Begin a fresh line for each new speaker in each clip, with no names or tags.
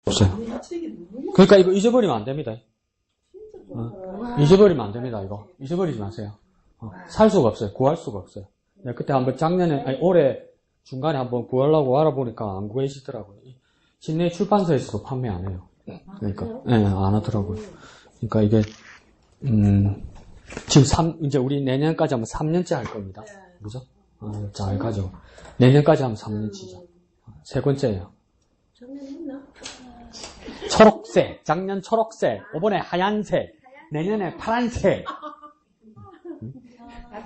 없어요. 그러니까 이거 잊어버리면 안 됩니다. 잊어버리면 안 됩니다, 이거. 잊어버리지 마세요. 살 수가 없어요. 구할 수가 없어요. 그때 한번 올해 중간에 한번 구하려고 알아보니까 안 구해지더라고요. 시내 출판사에서도 판매 안 해요. 그러니까, 안 하더라고요. 그러니까 이게, 지금 이제 우리 내년까지 하면 3년째 할 겁니다. 그죠? 잘 가죠. 내년까지 하면 3년치죠. 세 번째예요.
작년 했나?
초록색, 작년 초록색, 이번에 하얀색, 내년에 파란색.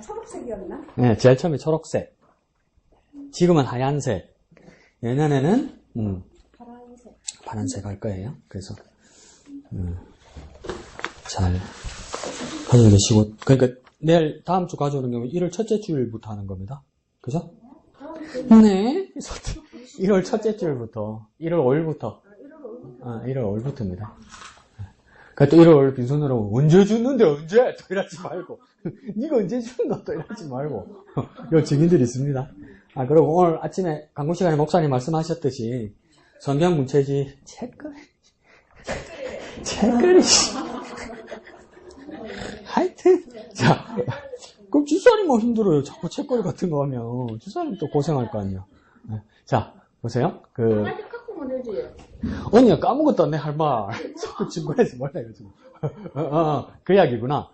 초록색이었나?
네, 제일 처음에 초록색. 지금은 하얀색. 내년에는 파란색 할 거예요. 그래서 잘 가지고 계시고, 그러니까 내일 다음 주 가져오는 경우 1월 첫째 주일부터 하는 겁니다. 그죠? 네. 1월 첫째 주일부터, 1월 5일부터. 1월 5일부터입니다. 그러니까 또 1월 5일 빈손으로 언제 줬는데 언제? 또 이러지 말고. 니가 언제 줬나? 또 이러지 말고. 요 증인들이 있습니다. 그리고 오늘 아침에 강구 시간에 목사님 말씀하셨듯이 성경 문체지 책거리. 하여튼 자, 그럼 주사님 뭐 힘들어요. 자꾸 책거리 같은 거 하면 주사님 또 고생할 거 아니에요. 자, 보세요. 언니가 까먹었다, 내 할 말. 자꾸 친구해서 뭐라 해가지고. 그 이야기구나.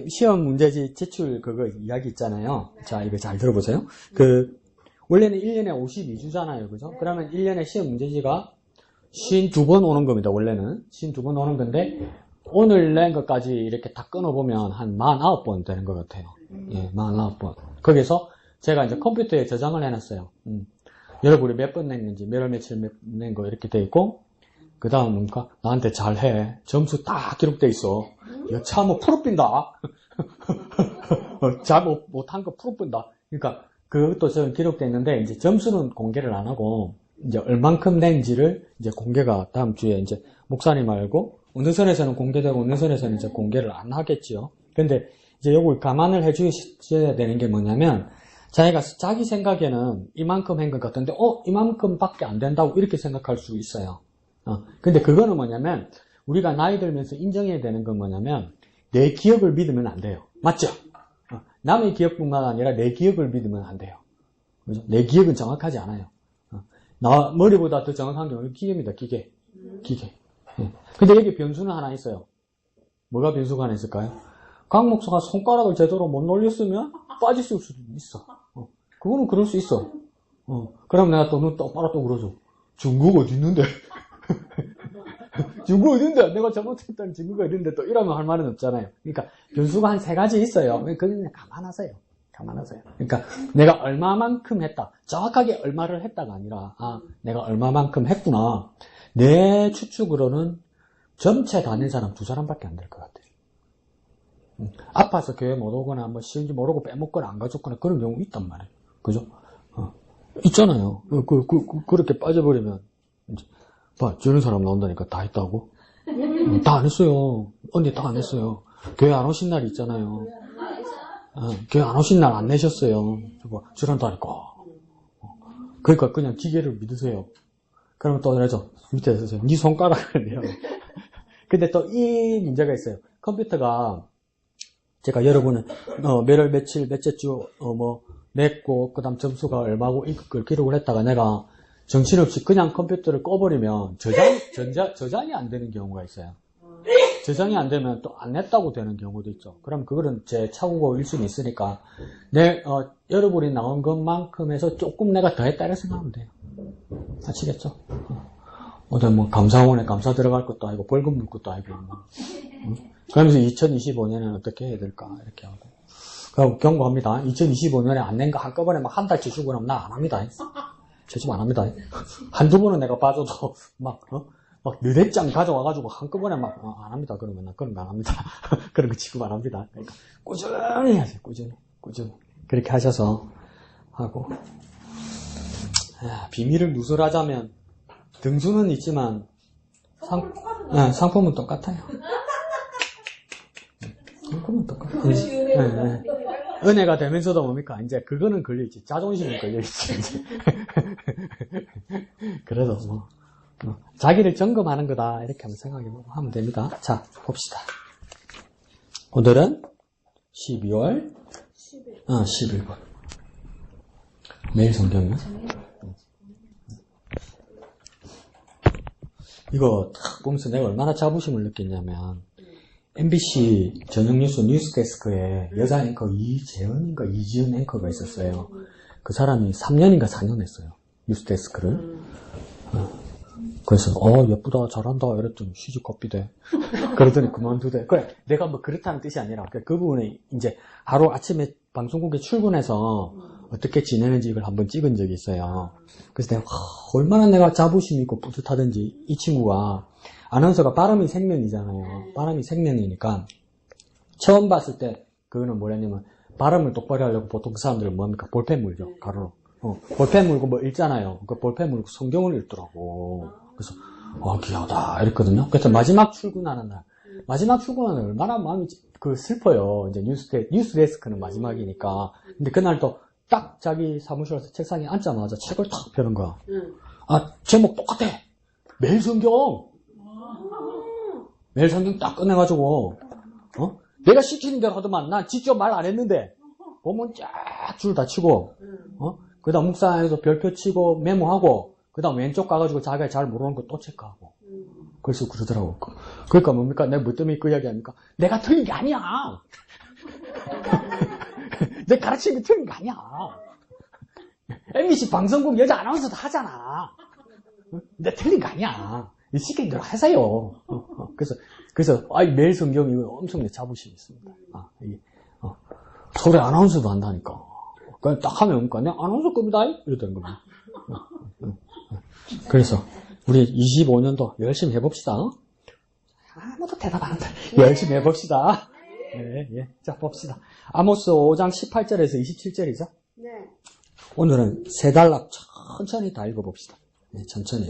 시험 문제지 제출 그거 이야기 있잖아요. 자, 이거 잘 들어보세요. 원래는 1년에 52주잖아요. 그죠? 그러면 1년에 시험 문제지가 52번 오는 겁니다. 원래는. 52번 오는 건데, 오늘 낸 것까지 이렇게 다 끊어보면 한 49번 되는 것 같아요. 예, 49번. 거기서 제가 이제 컴퓨터에 저장을 해놨어요. 여러분이 몇 번 냈는지, 몇 월 며칠 낸 거 이렇게 돼 있고, 그 다음 뭔가, 나한테 잘해. 점수 딱 기록돼 있어. 여차 뭐 풀어빈다. 잘 못한 거 풀어빈다. 그러니까, 그것도 저는 기록돼 있는데, 이제 점수는 공개를 안 하고, 이제 얼만큼 낸지를 이제 공개가 다음 주에 이제 목사님 알고, 어느 선에서는 공개되고, 어느 선에서는 이제 공개를 안 하겠지요. 근데 이제 요걸 감안을 해 주셔야 되는 게 뭐냐면, 자기가 자기 생각에는 이만큼 한 것 같은데, 이만큼밖에 안 된다고 이렇게 생각할 수 있어요. 근데 그거는 뭐냐면, 우리가 나이 들면서 인정해야 되는 건 뭐냐면, 내 기억을 믿으면 안 돼요. 맞죠? 남의 기억뿐만 아니라 내 기억을 믿으면 안 돼요. 그죠? 내 기억은 정확하지 않아요. 나 머리보다 더 정확한 게 기계입니다. 기계. 근데 여기 변수는 하나 있어요. 뭐가 변수가 하나 있을까요? 강 목사가 손가락을 제대로 못 놀렸으면 빠질 수도 있어. 그거는 그럴 수 있어. 그럼 내가 또 눈 똑바로 또 그러죠. 중국 어디 있는데? 중국 어디 있는데? 내가 잘못했다는 증거가 있는데 또 이러면 할 말은 없잖아요. 그러니까 변수가 한 3가지 있어요. 그건 감안하세요. 그러니까 내가 얼마만큼 했다. 정확하게 얼마를 했다가 아니라 내가 얼마만큼 했구나. 내 추측으로는 전체 다닌 사람 2사람밖에 안 될 것 같아요. 아파서 교회 못 오거나 뭐 쉬운지 모르고 빼먹거나 안 가졌거나 그런 경우 있단 말이에요. 그죠? 있잖아요. 그렇게 빠져버리면 이제 봐, 저런 사람 나온다니까 다 했다고? 다 안 했어요. 언니 다 안 했어요. 교회 안 오신 날 있잖아요. 교회 안 오신 날 안 내셨어요. 저런다니까. 그러니까 그냥 기계를 믿으세요. 그러면 또 이러죠. 밑에 쓰세요. 네 손가락을 내요. 근데 또 이 문제가 있어요. 컴퓨터가 제가 여러분은 몇 월 며칠 몇째 주 냈고 그다음 점수가 얼마고 이걸 기록을 했다가 내가 정신없이 그냥 컴퓨터를 꺼버리면 저장이 안 되는 경우가 있어요. 저장이 안 되면 또 안 냈다고 되는 경우도 있죠. 그럼 그거는 제 차국어일 수는 있으니까 여러분이 나온 것만큼 해서 조금 내가 더 했다 이렇게 생각하면 돼요. 아시겠죠? 뭐 감사원에 감사 들어갈 것도 아니고 벌금 물 것도 아니고 그러면서 2025년에는 어떻게 해야 될까 이렇게 하고 그럼 경고합니다. 2025년에 안 낸 거 한꺼번에 막 한 달치 주고 나면 나 안 합니다. 제집 안 합니다. 한두 번은 내가 봐줘도 막 너댓장 가져와가지고 한꺼번에 막 안 합니다. 그러면 나 그런 거 안 합니다. 그런 거 취급 안 합니다. 그러니까 꾸준히 하세요. 꾸준히 그렇게 하셔서 하고 비밀을 누설하자면 등수는 있지만 상품은 똑같아요. 상품은 똑같아요. 은혜가 되면서도 뭡니까? 이제 그거는 걸려있지. 자존심은 걸려있지. 이제. 그래도 자기를 점검하는 거다. 이렇게 한번 생각하면 됩니다. 자, 봅시다. 오늘은 12월 11번. 매일 성경이요? 이거 딱 보면서 내가 얼마나 자부심을 느꼈냐면 MBC 저녁 뉴스 데스크에 여자 앵커 이재은인가 이지은 앵커가 있었어요. 그 사람이 3년인가 4년 했어요. 뉴스 데스크를. 그래서 예쁘다 잘한다 이랬더니 시집 kop이대. 그러더니 그만두대. 그래 내가 뭐 그렇다는 뜻이 아니라 그 부분에 이제 하루 아침에 방송국에 출근해서 어떻게 지내는지 이걸 한번 찍은 적이 있어요. 그래서 내가 얼마나 내가 자부심이 있고 뿌듯하든지 이 친구가 아나운서가 발음이 생명이잖아요. 발음이 생명이니까 처음 봤을 때 그거는 뭐냐면 발음을 똑바로 하려고 보통 그 사람들은 뭡니까? 볼펜 물죠. 가로로. 볼펜 물고 뭐 읽잖아요. 그 볼펜 물고 성경을 읽더라고. 그래서 귀하다 이랬거든요. 그래서 마지막 출근하는 날 얼마나 마음이 슬퍼요. 이제 뉴스 데스크는 마지막이니까. 근데 그날 또 딱 자기 사무실에서 책상에 앉자마자 책을 탁 펴는 거야. 제목 똑같아. 매일 성경 딱 꺼내가지고 내가 시키는 대로 하더만 난 직접 말 안 했는데 보면 쫙 줄 다 치고 그 다음 묵상에서 별표 치고 메모하고 그 다음 왼쪽 가가지고 자기가 잘 모르는 거 또 체크하고 그래서 그러더라고. 그러니까 뭡니까? 내가 뭐 때문에 그 이야기 합니까? 내가 틀린 게 아니야. 내가 가르치는 게 틀린 게 아니야. MBC 방송국 여자 아나운서도 하잖아. 내가 틀린 거 아니야. 시키는 대로 하세요. 그래서 매일 성경 이거 엄청 내 자부심이 있습니다. 서울에 아나운서도 한다니까. 그냥 딱 하면 내가 아나운서급이다 이러던 겁니다. 그래서 우리 25년도 열심히 해봅시다. 아무도 대답 안 한다. 열심히 해봅시다. 예. 자, 봅시다. 아모스 5장 18절에서 27절이죠?
네.
오늘은 세 단락 천천히 다 읽어봅시다. 네, 천천히.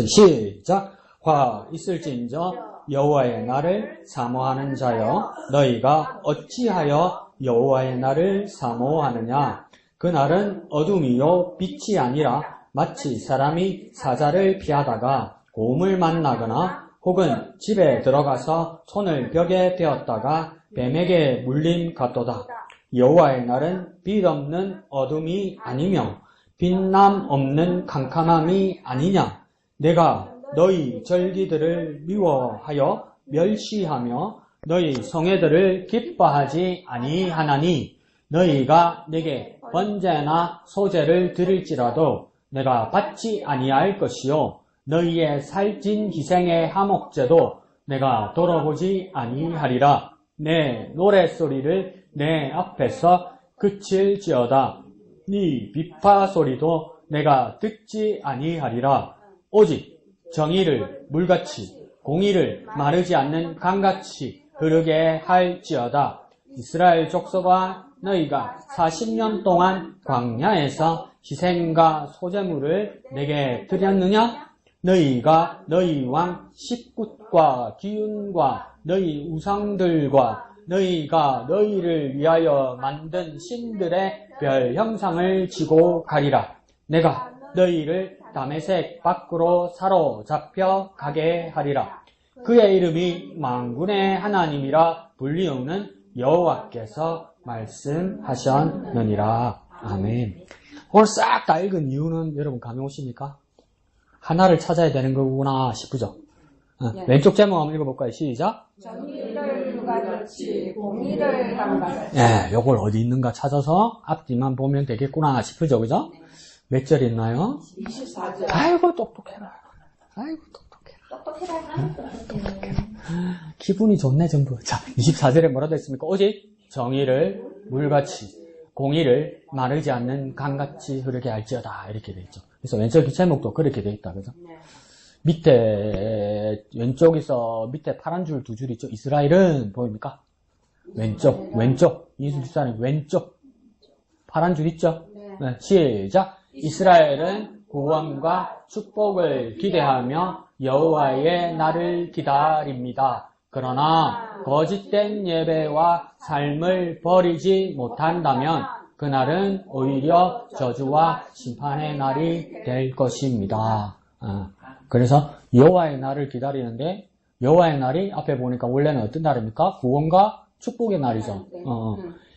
시작! 화 있을진저 여호와의 날을 사모하는 자여 너희가 어찌하여 여호와의 날을 사모하느냐? 그 날은 어둠이요 빛이 아니라 마치 사람이 사자를 피하다가 곰을 만나거나 혹은 집에 들어가서 손을 벽에 대었다가 뱀에게 물림 같도다. 여호와의 날은 빛 없는 어둠이 아니며 빛남 없는 캄캄함이 아니냐. 내가 너희 절기들을 미워하여 멸시하며 너희 성회들을 기뻐하지 아니하나니 너희가 내게 번제나 소제를 드릴지라도 내가 받지 아니할 것이요 너희의 살찐 희생의 화목제도 내가 돌아보지 아니하리라. 내 노랫소리를 내 앞에서 그칠지어다. 네 비파 소리도 내가 듣지 아니하리라. 오직 정의를 물같이 공의를 마르지 않는 강같이 흐르게 할지어다. 이스라엘 족속아 너희가 40년 동안 광야에서 희생과 소제물을 내게 드렸느냐? 너희가 너희 왕 십굿과 기운과 너희 우상들과 너희가 너희를 위하여 만든 신들의 별 형상을 지고 가리라. 내가 너희를 다메섹 밖으로 사로잡혀 가게 하리라. 그의 이름이 만군의 하나님이라 불리우는 여호와께서 말씀하셨느니라. 아멘. 오늘 싹 다 읽은 이유는 여러분 감이 오십니까? 하나를 찾아야 되는 거구나 싶으죠?
네.
왼쪽 제목 한번 읽어볼까요? 시작.
정의를 누가같이 공의를 감같이.
네, 요걸 어디 있는가 찾아서 앞뒤만 보면 되겠구나 싶으죠, 그죠? 몇 절 있나요?
24절.
아이고 똑똑해라. 똑똑해라. 기분이 좋네 전부. 자, 24절에 뭐라고 했습니까? 오직 정의를 물같이 공의를 마르지 않는 강같이 흐르게 할지어다 이렇게 돼 있죠. 그래서 왼쪽 제목도 그렇게 돼 있다, 그죠?
네.
밑에 왼쪽에서 밑에 파란 줄 두 줄 있죠. 이스라엘은 보입니까? 왼쪽 이스라엘 왼쪽 파란 줄 있죠. 네, 시작. 이스라엘은 구원과 축복을 기대하며 여호와의 날을 기다립니다. 그러나 거짓된 예배와 삶을 버리지 못한다면 그날은 오히려 저주와 심판의 날이 될 것입니다. 그래서 여호와의 날을 기다리는데 여호와의 날이 앞에 보니까 원래는 어떤 날입니까? 구원과 축복의 날이죠.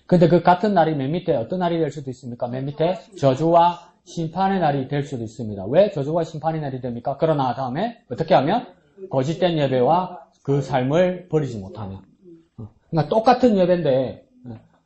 근데 그 같은 날이 맨 밑에 어떤 날이 될 수도 있습니까? 맨 밑에 저주와 심판의 날이 될 수도 있습니다. 왜 저주와 심판의 날이 됩니까? 그러나 다음에 어떻게 하면? 거짓된 예배와 그 삶을 버리지 못하면. 그러니까 똑같은 예배인데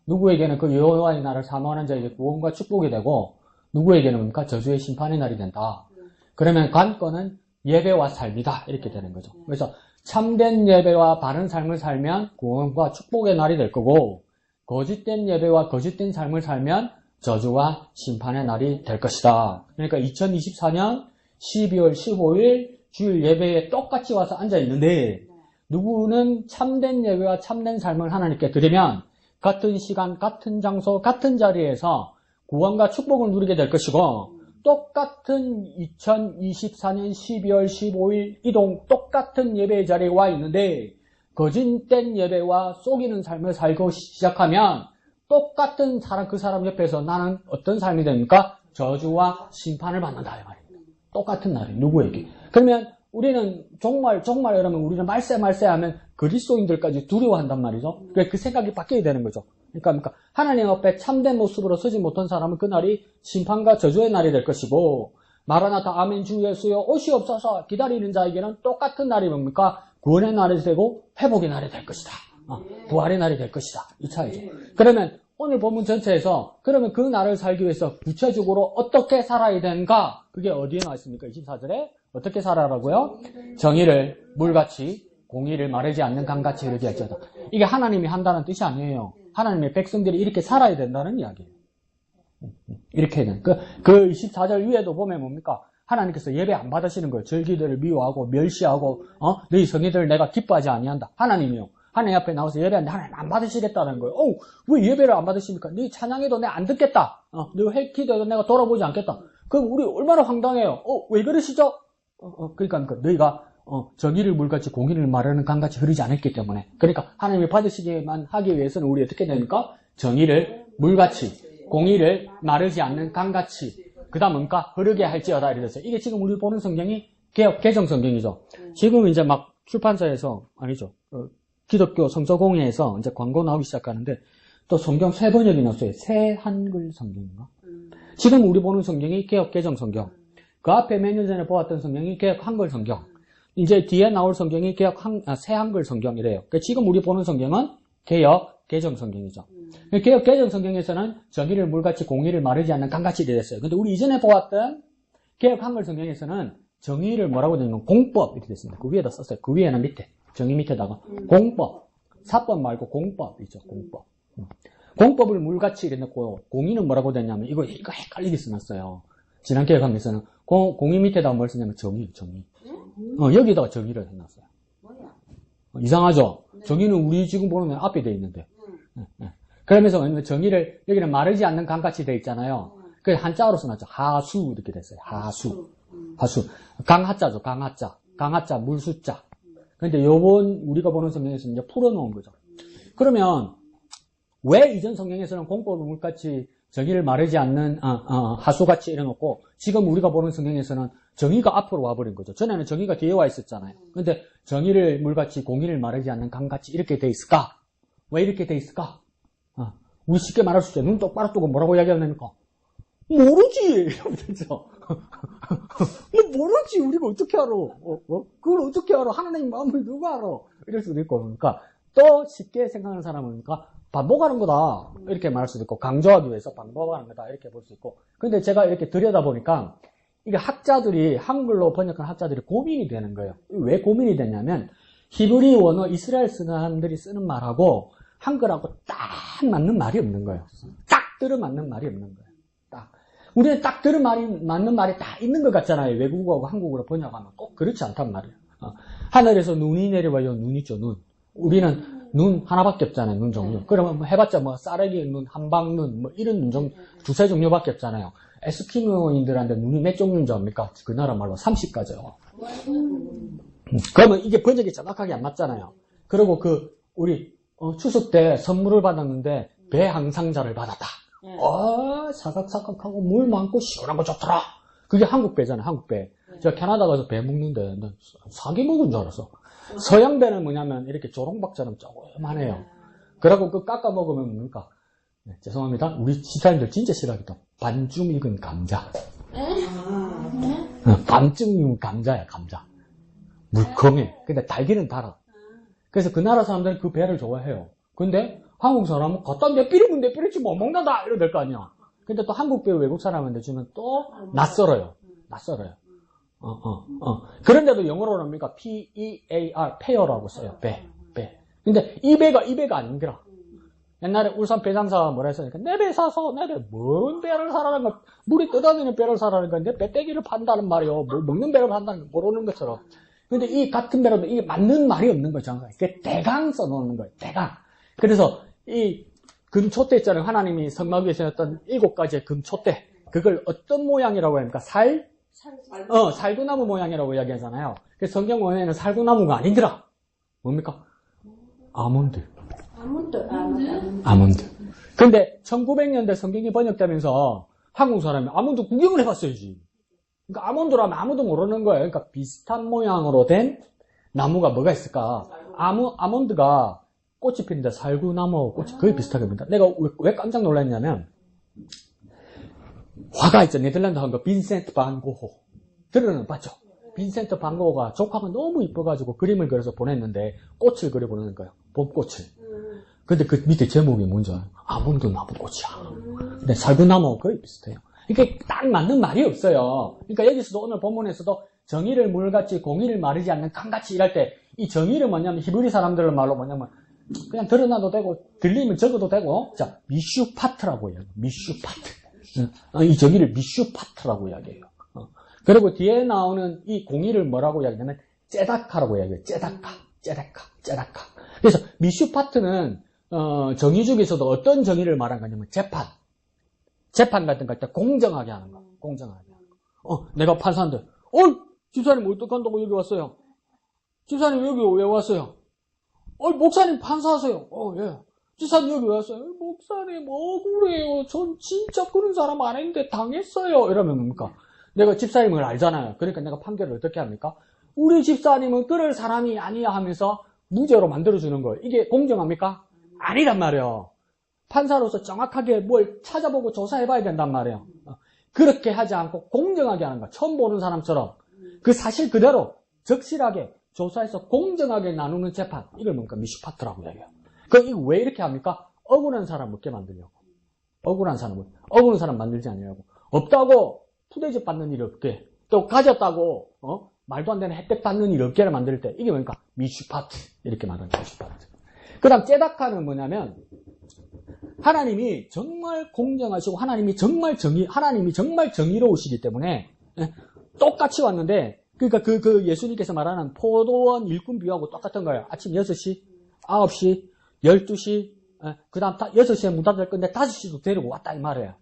누구에게는 그 여호와의 날을 사모하는 자에게 구원과 축복이 되고 누구에게는 뭡니까? 저주의 심판의 날이 된다. 그러면 관건은 예배와 삶이다. 이렇게 되는 거죠. 그래서 참된 예배와 바른 삶을 살면 구원과 축복의 날이 될 거고 거짓된 예배와 거짓된 삶을 살면 저주와 심판의 날이 될 것이다. 그러니까 2024년 12월 15일 주일 예배에 똑같이 와서 앉아 있는데 누구는 참된 예배와 참된 삶을 하나님께 드리면 같은 시간, 같은 장소, 같은 자리에서 구원과 축복을 누리게 될 것이고 똑같은 2024년 12월 15일 이동 똑같은 예배의 자리에 와 있는데 거짓된 예배와 속이는 삶을 살고 시작하면 똑같은 사람, 그 사람 옆에서 나는 어떤 삶이 됩니까? 저주와 심판을 받는다 이 말입니다. 똑같은 날에 누구에게. 그러면 우리는 정말 여러분 우리는 말세 하면 그리스도인들까지 두려워한단 말이죠. 그 생각이 바뀌어야 되는 거죠. 그러니까 하나님 앞에 참된 모습으로 서지 못한 사람은 그날이 심판과 저주의 날이 될 것이고 마라나타 아멘 주 예수여 오시옵소서 기다리는 자에게는 똑같은 날이 뭡니까? 구원의 날이 되고 회복의 날이 될 것이다. 부활의 날이 될 것이다. 이 차이죠. 그러면 오늘 본문 전체에서 그러면 그 날을 살기 위해서 구체적으로 어떻게 살아야 되는가? 그게 어디에 나와 있습니까? 24절에 어떻게 살아라고요? 정의를 물같이 공의를 마르지 않는 강같이 이르게 할지어다. 이게 하나님이 한다는 뜻이 아니에요. 하나님의 백성들이 이렇게 살아야 된다는 이야기예요. 이렇게 해야 되는. 그 24절 위에도 보면 뭡니까? 하나님께서 예배 안 받으시는 거예요. 절기들을 미워하고 멸시하고 너희 성의들을 내가 기뻐하지 아니한다. 하나님이요. 하나님 앞에 나와서 예배하는데 하나님 안 받으시겠다는 거예요. 왜 예배를 안 받으십니까? 너희 찬양해도 내가 안 듣겠다. 너희 기도해도 내가 돌아보지 않겠다. 그럼 우리 얼마나 황당해요. 왜 그러시죠? 그러니까 너희가 정의를 물같이 공의를 마르는 강같이 흐르지 않았기 때문에. 그러니까 하나님이 받으시기만 하기 위해서는 우리 어떻게 됩니까? 정의를 물같이 공의를 마르지 않는 강같이 그 다음 뭡니까? 흐르게 할지어다 이랬어요. 이게 지금 우리 보는 성경이 개정 성경이죠. 지금 이제 막 출판사에서 아니죠. 기독교 성서공회에서 이제 광고 나오기 시작하는데 또 성경 새 번역이 나왔어요. 새 한글 성경인가? 지금 우리 보는 성경이 개정 성경. 그 앞에 몇 년 전에 보았던 성경이 개혁 한글 성경. 이제 뒤에 나올 성경이 새 한글 성경이래요. 그러니까 지금 우리 보는 성경은 개정 성경이죠. 개정 성경에서는 정의를 물같이 공의를 마르지 않는 강같이 되었어요. 근데 우리 이전에 보았던 개혁 한글 성경에서는 정의를 뭐라고 되냐면 공법 이렇게 됐습니다. 그 위에다 썼어요. 그 위에는 밑에. 정의 밑에다가 공법. 사법 말고 공법이죠. 공법. 공법을 물같이 이렇게 넣고 공의는 뭐라고 되냐면 이거 헷갈리게 써놨어요. 지난 개혁한에서는 공의 밑에다가 뭘 쓰냐면 정의. 여기다가 정의를 해놨어요. 이상하죠? 정의는 우리 지금 보는 앞에 돼 있는데. 그러면서 정의를 여기는 마르지 않는 강같이 돼 있잖아요. 그 한자어로 써놨죠. 하수 이렇게 됐어요. 하수. 강하자죠. 강하자 물수자. 근데 요번 우리가 보는 성경에서는 이제 풀어놓은 거죠. 그러면 왜 이전 성경에서는 공법을 물같이 정의를 마르지 않는 하수같이 이래놓고 지금 우리가 보는 성경에서는 정의가 앞으로 와버린 거죠. 전에는 정의가 뒤에 와 있었잖아요. 근데 정의를 물같이 공의를 마르지 않는 강같이 이렇게 돼 있을까? 왜 이렇게 돼 있을까? 우리 쉽게 말할 수 있죠. 눈 똑바로 뜨고 뭐라고 이야기하면 됩니까? 모르지! 이러면 되죠. 모르지! 우리가 어떻게 알아? 그걸 어떻게 알아? 하나님 마음을 누가 알아? 이럴 수도 있고, 그러니까 또 쉽게 생각하는 사람은 그러니까 반복하는 거다. 이렇게 말할 수도 있고, 강조하기 위해서 반복하는 거다. 이렇게 볼 수 있고. 근데 제가 이렇게 들여다보니까, 이게 학자들이, 한글로 번역한 학자들이 고민이 되는 거예요. 왜 고민이 되냐면, 히브리 원어 이스라엘 사람들이 쓰는 말하고, 한글하고 딱 맞는 말이 없는 거예요. 딱 들어맞는 말이 없는 거예요. 딱. 우리는 딱 맞는 말이 다 있는 것 같잖아요. 외국어하고 한국어로 번역하면 꼭 그렇지 않단 말이에요. 하늘에서 눈이 내려와요. 눈 있죠, 눈. 우리는 눈 하나밖에 없잖아요, 눈 종류. 그러면 해봤자 쌀아기 눈, 한방눈, 이런 눈 종류, 두세 종류밖에 없잖아요. 에스키모인들한테 눈이 몇 종류인지 압니까? 그 나라 말로 30가지요. 그러면 이게 번역이 정확하게 안 맞잖아요. 그리고 우리, 추석 때 선물을 받았는데, 배 항상자를 받았다. 사각사각하고 물 많고 시원한 거 좋더라. 그게 한국 배잖아요, 한국 배. 제가 캐나다 가서 배 먹는데, 난 사기 먹은 줄 알았어. 서양 배는 뭐냐면, 이렇게 조롱박처럼 조그만해요. 그러고 그 깎아 먹으면 뭡니까? 네, 죄송합니다. 우리 집사님들 진짜 싫어하겠다. 반쯤 익은 감자. 반쯤 익은 감자야, 감자. 물컹해. 근데 달기는 달아. 그래서 그 나라 사람들은 그 배를 좋아해요. 근데 한국 사람은 갖다 내삐리면 내삐리지 못 먹는다! 이러면 될 거 아니야. 근데 또 한국 배 외국 사람한테 주면 또 낯설어요. 낯설어요. 그런데도 영어로 뭡니까? P-E-A-R, 페어라고 써요. 배. 근데 이 배가 아닌거라. 옛날에 울산 배장사가 뭐라 했으니까 내 배 사서 내 배 뭔 배를 사라는 거 물이 떠다니는 배를 사라는 거 내 배때기를 판다는 말이요. 뭐 먹는 배를 판다는 거 모르는 것처럼. 근데 이 같은 배로도 이게 맞는 말이 없는 거죠. 이게 대강 써놓는 거예요. 대강. 그래서 이 금초대 있잖아요. 하나님이 성막위에 세웠던 7가지의 금초대. 그걸 어떤 모양이라고 합니까? 살구나무 모양이라고 이야기하잖아요. 그래서 성경 원에는 살구나무가 아니더라. 뭡니까? 아몬드. 근데 1900년대 성경이 번역되면서 한국 사람이 아몬드 구경을 해봤어야지. 그러니까 아몬드라면 아무도 모르는 거예요. 그러니까 비슷한 모양으로 된 나무가 뭐가 있을까? 아몬드가 꽃이 피는데 살구나무 꽃이 거의 비슷하게 핀다. 내가 왜 깜짝 놀랐냐면 화가 있죠. 네덜란드 화가 빈센트 반 고호. 들으는 봤죠? 빈센트 반 고호가 조카가 너무 이뻐가지고 그림을 그려서 보냈는데 꽃을 그려보내는 거예요. 봄꽃을. 근데 그 밑에 제목이 뭔지 알아요? 아몬드 나무 꽃이야. 근데 살구나무 거의 비슷해요. 이게 딱 맞는 말이 없어요. 그러니까 여기서도 오늘 본문에서도 정의를 물같이 공의를 마르지 않는 강같이 일할 때 이 정의를 뭐냐면 히브리 사람들 말로 뭐냐면 그냥 드러나도 되고 들리면 적어도 되고 자 미슈파트라고 해요. 미슈파트. 이 정의를 미슈파트라고 이야기해요. 그리고 뒤에 나오는 이 공의를 뭐라고 이야기하냐면 째다카라고 이야기해요. 째다카. 그래서 미슈파트는 정의 중에서도 어떤 정의를 말한 거냐면 재판 같은 거 할 때 공정하게 하는 거. 내가 판사인데 집사님 어떡한다고 여기 왔어요? 집사님 여기 왜 왔어요? 목사님 판사하세요. 예. 집사님 여기 왜 왔어요? 목사님 억울해요. 전 진짜 그런 사람 아닌데 당했어요. 이러면 뭡니까? 내가 집사님을 알잖아요. 그러니까 내가 판결을 어떻게 합니까? 우리 집사님은 그럴 사람이 아니야 하면서 무죄로 만들어주는 거예요. 이게 공정합니까? 아니란 말이에요. 판사로서 정확하게 뭘 찾아보고 조사해봐야 된단 말이에요. 그렇게 하지 않고 공정하게 하는 거야. 처음 보는 사람처럼 그 사실 그대로 적실하게 조사해서 공정하게 나누는 재판. 이걸 뭡니까? 미슈파트라고 이야기해요. 이거 왜 이렇게 합니까? 억울한 사람 먹게 만들려고. 억울한 사람 만들지 않으려고. 없다고 푸대접 받는 일 없게. 또 가졌다고 말도 안 되는 혜택 받는 일 없게를 만들 때 이게 뭡니까? 미슈파트. 이렇게 말하는 미슈파트. 그 다음 째다카는 뭐냐면 하나님이 정말 공정하시고 하나님이 정말 정의로우시기 때문에 똑같이 왔는데 그러니까 그 예수님께서 말하는 포도원 일꾼 비유하고 똑같은 거예요. 아침 6시, 9시, 12시, 그 다음 6시에 문 닫을 건데 5시도 데리고 왔다 이 말이에요.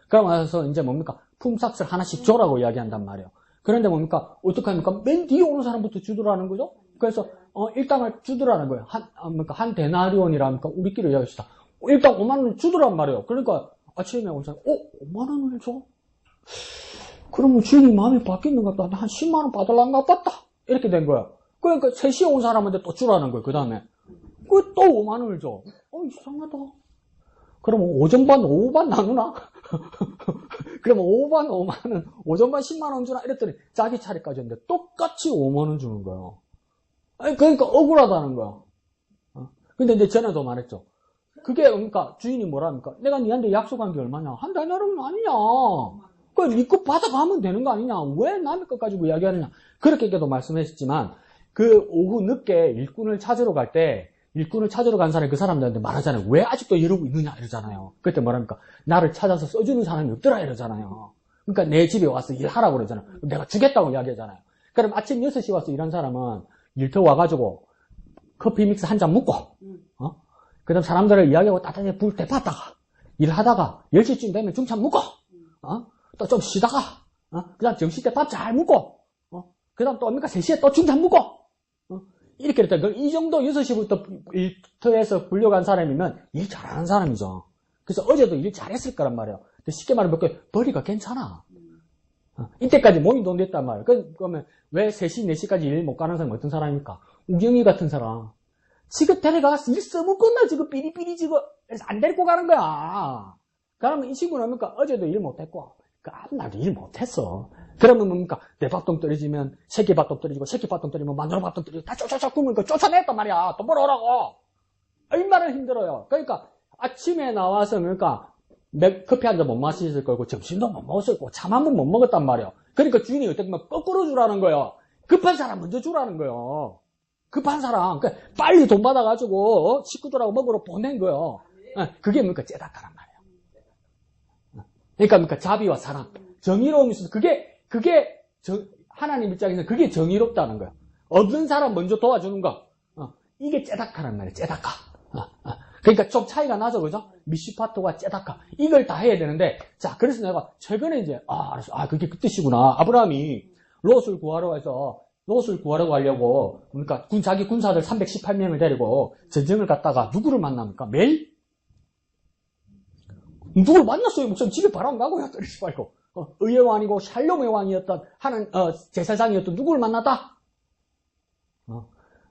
그러면서 이제 뭡니까? 품삯을 하나씩 줘라고 이야기한단 말이에요. 그런데 뭡니까? 어떡합니까? 맨 뒤에 오는 사람부터 주더라는 거죠? 그래서 일당을 주더라는 거예요. 한 데나리온이라니까 우리끼리 이야기합시다. 일단 5만 원 주더란 말이에요. 그러니까 아침에 온 사람 5만 원을 줘? 그러면 주인이 마음이 바뀌는가 보다. 한 10만 원 받으려는가 봤다. 이렇게 된 거야. 그러니까 3시에 온 사람한테 또 주라는 거예요. 그 다음에 또 5만 원을 줘. 이상하다. 그러면 오전반, 오후반 나누나? 그러면 오후반 5만 원, 오전반 10만 원 주나? 이랬더니 자기 차례까지 했는데 똑같이 5만 원 주는 거예요. 그러니까 억울하다는 거야. 근데 이제 전에도 말했죠. 그게 그러니까 주인이 뭐라 합니까? 내가 니한테 약속한 게 얼마냐? 한 달러는 아니냐? 네 거 받아가면 되는 거 아니냐? 왜 남의 것 가지고 이야기하느냐? 그렇게도 말씀하셨지만 그 오후 늦게 일꾼을 찾으러 간 사람이 그 사람들한테 말하잖아요. 왜 아직도 이러고 있느냐? 이러잖아요. 그때 뭐랍니까? 나를 찾아서 써주는 사람이 없더라 이러잖아요. 그러니까 내 집에 와서 일하라고 그러잖아요. 내가 주겠다고 이야기하잖아요. 그럼 아침 6시 와서 일한 사람은 일터 와가지고 커피 믹스 한 잔 먹고 그 다음 사람들을 이야기하고 따뜻하게 불 대봤다가 일하다가 10시쯤 되면 중참 먹고 또 좀 쉬다가 그 다음 점심때 밥 잘 먹고 그 다음 또 뭡니까? 3시에 또 중참 먹고 이렇게 됐다. 이 정도 6시부터 일터에서 불려간 사람이면 일 잘하는 사람이죠. 그래서 어제도 일 잘했을 거란 말이에요. 근데 쉽게 말하면 머리가 괜찮아. 이때까지 몸이 돈됐단 말이에요. 그러면 왜 3시, 4시까지 일 못 가는 사람이 어떤 사람입니까? 우경이 같은 사람. 지금 데려가서 일 써먹겠나, 지금 삐리삐리 지금. 그래서 안 데리고 가는 거야. 그러면 이 친구는 뭡니까? 어제도 일 못했고, 그 앞날도 일 못했어. 그러면 뭡니까? 내 밥통 떨어지면 새끼 밥통 떨어지고, 새끼 밥통 떨어지면 마누라 밥통 떨어지고, 다 쫓아쫓아 굶으면 그 쫓아냈단 말이야. 돈 벌어 오라고. 얼마나 힘들어요. 그러니까 아침에 나와서 그러니까 커피 한 잔 못 마셨을 거고, 점심도 못 먹었을 거고, 참 한 번 못 먹었단 말이야. 그러니까 주인이 어떻게 보면 거꾸로 주라는 거예요. 급한 사람 먼저 주라는 거예요. 급한 사람. 그러니까 빨리 돈 받아가지고 식구들하고 먹으러 보낸 거예요. 그게 뭡니까? 째다카란 말이에요. 그러니까 뭡니까? 자비와 사랑. 정의로움이 있어서 그게 하나님 입장에서 그게 정의롭다는 거예요. 없는 사람 먼저 도와주는 거. 이게 째다카란 말이에요. 째다카. 그러니까 좀 차이가 나죠, 그죠? 미시파토가 째다카. 이걸 다 해야 되는데, 자, 그래서 내가 최근에 이제, 그게 그 뜻이구나. 아브라함이 롯을 구하러 해서, 롯을 구하러 가려고, 그러니까 자기 군사들 318명을 데리고 전쟁을 갔다가 누구를 만납니까? 매일? 누구를 만났어요? 목사님 집에 바람 가고요. 떨어지지 말고. 의의 왕이고 샬롬의 왕이었던 제사장이었던 누구를 만났다?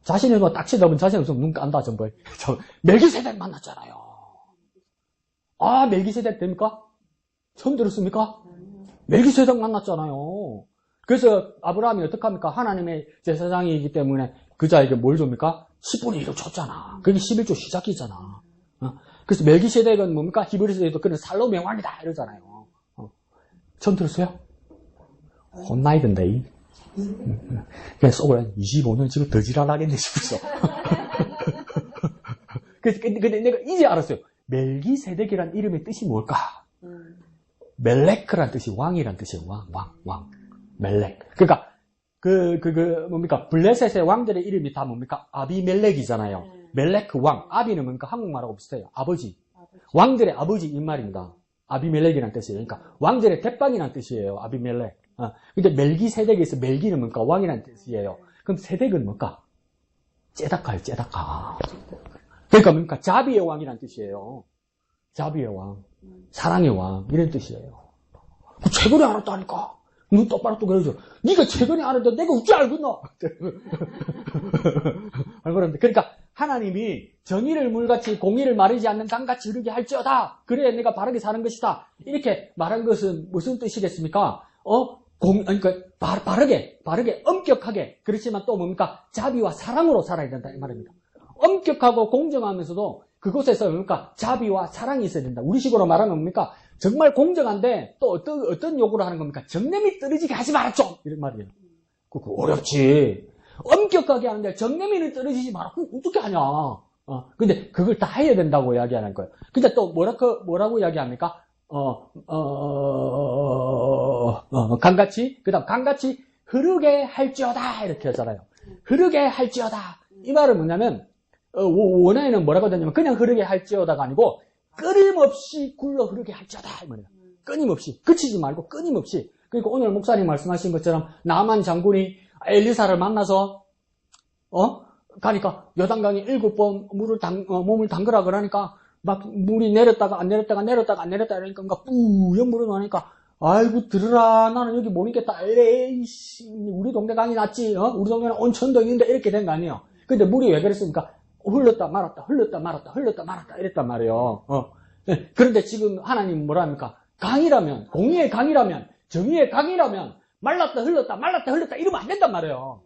자신이 뭐 딱지 잡은 자신 없으면 눈 깐다, 전부. 멜기세덱 만났잖아요. 멜기세덱 됩니까? 처음 들었습니까? 멜기세덱 만났잖아요. 그래서 아브라함이 어떡합니까? 하나님의 제사장이기 때문에 그 자에게 뭘 줍니까? 10분의 1을 줬잖아. 그게 11조 시작이잖아. 그래서 멜기세덱은 뭡니까? 히브리서에도 그는 살롬의 왕이다 이러잖아요. 처음 들었어요? 혼나이던데. 그냥 속으로 25년 지금 더 지랄하겠네 싶었어. 근데 내가 이제 알았어요. 멜기세덱이란 이름의 뜻이 뭘까? 멜레크란 뜻이 왕이란 뜻이에요. 왕. 멜렉. 그러니까 뭡니까? 블레셋의 왕들의 이름이 다 뭡니까? 아비멜렉이잖아요. 멜레크 왕. 아비는 뭡니까? 한국말하고 비슷해요. 아버지. 왕들의 아버지 이 말입니다. 아비멜렉이란 뜻이에요. 그러니까 왕들의 대빵이란 뜻이에요. 아비멜렉. 근데 멜기세덱에서 멜기는 뭡니까? 왕이란 뜻이에요. 그럼 세덱은 뭘까? 째다카예요. 째다카. 그러니까 뭡니까? 자비의 왕이란 뜻이에요. 자비의 왕. 사랑의 왕. 이런 뜻이에요. 최근에 알았다니까. 눈 똑바로 또 그러죠. 네가 최근에 알았는데 내가 어찌 알겠노? 그러니까 하나님이 정의를 물같이 공의를 마르지 않는 강같이 흐르게 할지어다. 그래야 내가 바르게 사는 것이다. 이렇게 말한 것은 무슨 뜻이겠습니까? 그러니까 바르게, 엄격하게. 그렇지만 또 뭡니까? 자비와 사랑으로 살아야 된다 이 말입니다. 엄격하고 공정하면서도 그곳에서 뭡니까? 자비와 사랑이 있어야 된다. 우리식으로 말하면 뭡니까? 정말 공정한데 또 어떤 요구를 하는 겁니까? 정내미 떨어지게 하지 마라 좀! 이런 말이에요. 그거 어렵지. 엄격하게 하는데 정내미는 떨어지지 마라. 그거 어떻게 하냐? 근데 그걸 다 해야 된다고 이야기하는 거예요. 근데 또 뭐라고 이야기합니까? 강같이, 그 다음 강같이 흐르게 할지어다. 이렇게 하잖아요. 흐르게 할지어다. 이 말은 뭐냐면, 원어에는 뭐라고 되냐면, 그냥 흐르게 할지어다가 아니고, 끊임없이 굴러 흐르게 할지어다. 이 말이에요. 끊임없이. 그치지 말고 끊임없이. 그러니까 오늘 목사님 말씀하신 것처럼, 나만 장군이 엘리사를 만나서, 가니까, 요단강에 7번 몸을 담그라 그러니까, 막 물이 내렸다가 안 내렸다가 그러니까 막 뿌연 물이 나니까 아이고 들으라 나는 여기 못 있겠다. 에이씨 우리 동네 강이 낫지. 우리 동네는 온천도 있는데 이렇게 된 거 아니에요. 근데 물이 왜 그랬습니까? 흘렀다 말았다 이랬단 말이에요. 그런데 지금 하나님 뭐라 합니까? 강이라면 공의의 강이라면 정의의 강이라면 말랐다 흘렀다 이러면 안 된단 말이에요.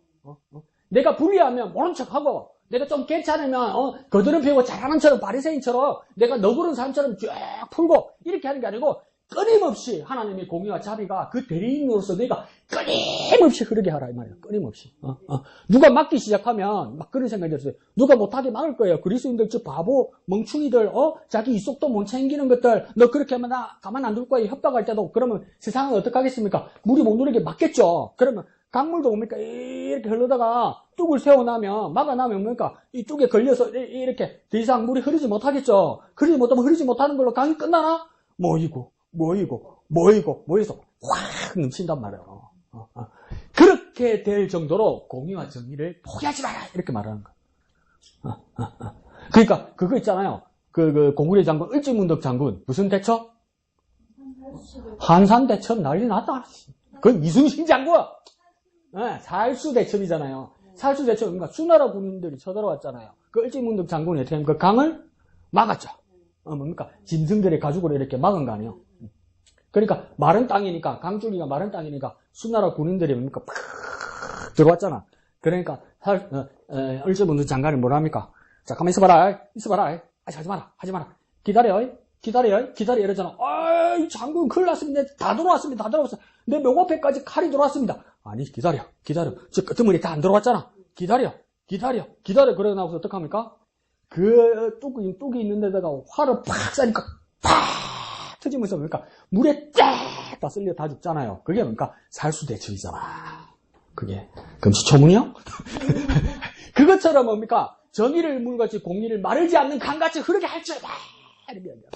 내가 불리하면 모른 척하고 내가 좀 괜찮으면 거드름 피우고 잘하는 처럼 바리새인처럼 내가 너그러운 사람처럼 쫙 풀고 이렇게 하는 게 아니고 끊임없이 하나님의 공의와 자비가 그 대리인으로서 내가 끊임없이 흐르게 하라 이 말이에요. 끊임없이. 누가 막기 시작하면 막 그런 생각이 들었어요. 누가 못하게 막을 거예요. 그리스도인들 저 바보 멍충이들 자기 이속도 못 챙기는 것들 너 그렇게 하면 나 가만 안 둘 거야. 협박할 때도 그러면 세상은 어떡하겠습니까? 물이 못 누르게 막겠죠. 그러면 강물도 뭡니까? 이렇게 흘러다가 뚝을 세워나면, 막아나면 뭡니까? 이 뚝에 걸려서 이렇게 더 이상 물이 흐르지 못하겠죠? 흐르지 못하면 흐르지 못하는 걸로 강이 끝나나? 모이고, 모여서 확 넘친단 말이에요. 그렇게 될 정도로 공의와 정의를 포기하지 마라! 이렇게 말하는 거예요. 그러니까, 그거 있잖아요. 고구려 장군, 을지문덕 장군, 무슨 대처? 한산대처 난리 났다. 그건 이순신 장군! 살수대첩이잖아요. 살수대첩, 그러니까 수나라 군인들이 쳐들어왔잖아요. 그 을지문덕 장군이 어떻게 하면 그 강을 막았죠. 뭡니까? 짐승들의 가죽으로 이렇게 막은 거 아니에요. 그러니까 마른 땅이니까, 강줄기가 마른 땅이니까 수나라 군인들이 뭡니까? 팍 들어왔잖아. 그러니까 을지문덕 장관이 뭐라 합니까? 잠깐만 있어봐라. 하지 마라. 기다려 이러잖아. 아이, 장군 큰일 났습니다. 다 들어왔습니다. 내 명 앞에까지 칼이 들어왔습니다. 아니, 기다려. 저 끄트머리 다 안 들어왔잖아. 기다려. 그러고 나서 어떡합니까? 그 뚝이 있는 데다가 활을 팍 쏴니까 팍 터지면서 뭡니까? 물에 쫙 다 쓸려 다 죽잖아요. 그게 뭡니까? 살수대첩이잖아. 그게 금시초문이요? 그것처럼 뭡니까? 정의를 물같이 공의를 마르지 않는 강같이 흐르게 할 줄이다. 이렇게 얘기해요.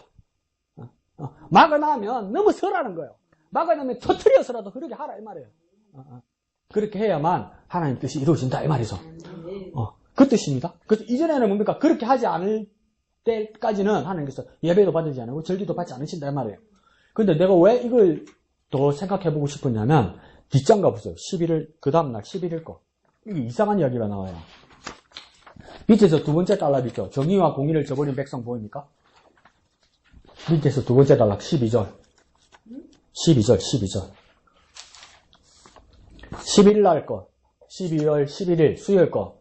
막아놔면 너무 서라는 거예요. 막아놓으면 터트려서라도 흐르게 하라 이 말이에요. 그렇게 해야만 하나님 뜻이 이루어진다 이 말이죠. 그 뜻입니다. 그래서 이전에는 뭡니까? 그렇게 하지 않을 때까지는 하나님께서 예배도 받지 않고 절기도 받지 않으신다 이 말이에요. 근데 내가 왜 이걸 더 생각해보고 싶었냐면 뒷장 가보세요. 11일 그 다음날 11일 거. 이게 이상한 이야기가 나와요. 밑에서 두 번째 단락 있죠. 정의와 공의를 저버린 백성 보입니까? 밑에서 두 번째 단락 12절. 11일 날 거. 12월 11일 수요일 거.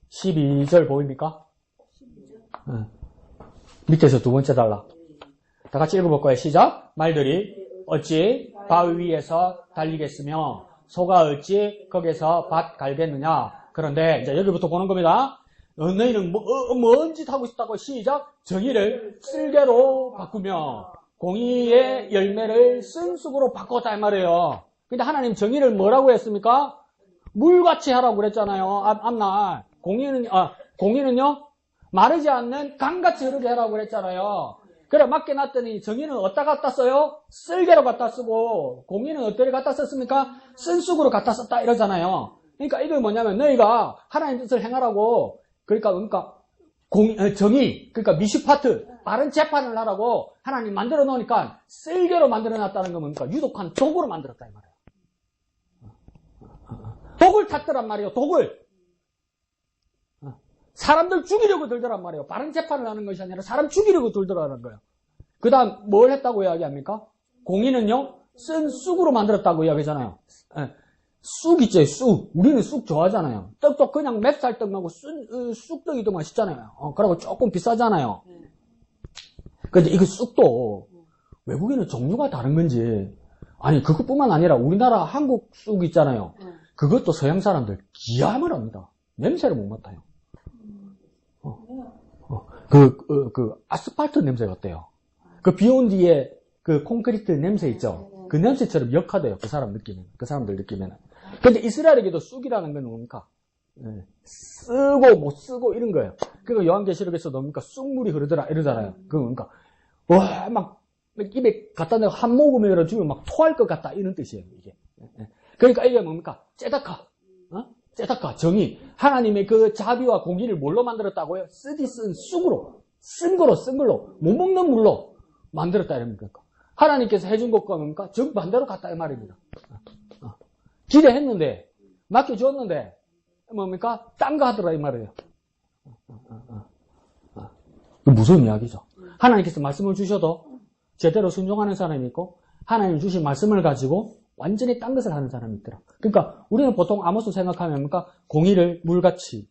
12절 보입니까? 밑에서 두 번째 단락. 다 같이 읽어볼 거예요. 시작. 말들이 어찌 바위 위에서 달리겠으며 소가 어찌 거기서 밭 갈겠느냐. 그런데 이제 여기부터 보는 겁니다. 너희는 뭔 짓 하고 싶다고 시작. 정의를 쓸개로 바꾸며 공의의 열매를 쓴쑥으로 바꿨다 이 말이에요. 근데 하나님 정의를 뭐라고 했습니까? 물같이 하라고 그랬잖아요. 앞날 공의는요 마르지 않는 강같이 흐르게 하라고 그랬잖아요. 그래 맡겨놨더니 정의는 어디다 갖다 써요? 쓸개로 갖다 쓰고 공의는 어디를 갖다 썼습니까? 쓴쑥으로 갖다 썼다 이러잖아요. 그러니까 이게 뭐냐면 너희가 하나님 뜻을 행하라고 그러니까 정의, 그러니까 미슈파트, 바른 재판을 하라고 하나님 만들어 놓으니까 쓸개로 만들어 놨다는 건 뭡니까? 유독한 독으로 만들었다 이 말이에요. 독을 탔더란 말이에요. 독을. 사람들 죽이려고 들더란 말이에요. 바른 재판을 하는 것이 아니라 사람 죽이려고 들더라는 거예요. 그 다음 뭘 했다고 이야기합니까? 공의는요 쓴 쑥으로 만들었다고 이야기하잖아요. 쑥 있죠, 쑥. 우리는 쑥 좋아하잖아요. 떡도 그냥 맵쌀떡하고 쑥떡이 더 맛있잖아요. 그리고 조금 비싸잖아요. 근데 이거 쑥도 외국에는 종류가 다른 건지, 아니, 그것뿐만 아니라 우리나라 한국 쑥 있잖아요. 그것도 서양 사람들 기함을 합니다. 냄새를 못 맡아요. 아스팔트 냄새가 어때요? 그 비 온 뒤에 그 콘크리트 냄새 있죠? 그 냄새처럼 역하대요. 그 사람들 느끼면. 근데 이스라엘에게도 쑥이라는 건 뭡니까? 쓰고 못 쓰고 이런 거예요. 그러니까 요한계시록에서 뭡니까? 쑥물이 흐르더라 이러잖아요. 그거 뭡니까? 와, 막 입에 갖다 내고 한 모금을 열어주면 막 토할 것 같다 이런 뜻이에요. 이게. 그러니까 이게 뭡니까? 째다카 정의. 하나님의 그 자비와 공의를 뭘로 만들었다고요? 쓴 쑥으로, 쓴 걸로 못 먹는 물로 만들었다 이럽니까? 하나님께서 해준 것과 뭡니까? 정반대로 갔다 이 말입니다. 기대했는데, 맡겨주었는데, 뭡니까? 딴 거 하더라 이 말이에요. 무서운 이야기죠. 하나님께서 말씀을 주셔도 제대로 순종하는 사람이 있고, 하나님 주신 말씀을 가지고 완전히 딴 것을 하는 사람이 있더라. 그러니까 우리는 보통 아모스 생각하면 뭡니까? 공의를 물같이,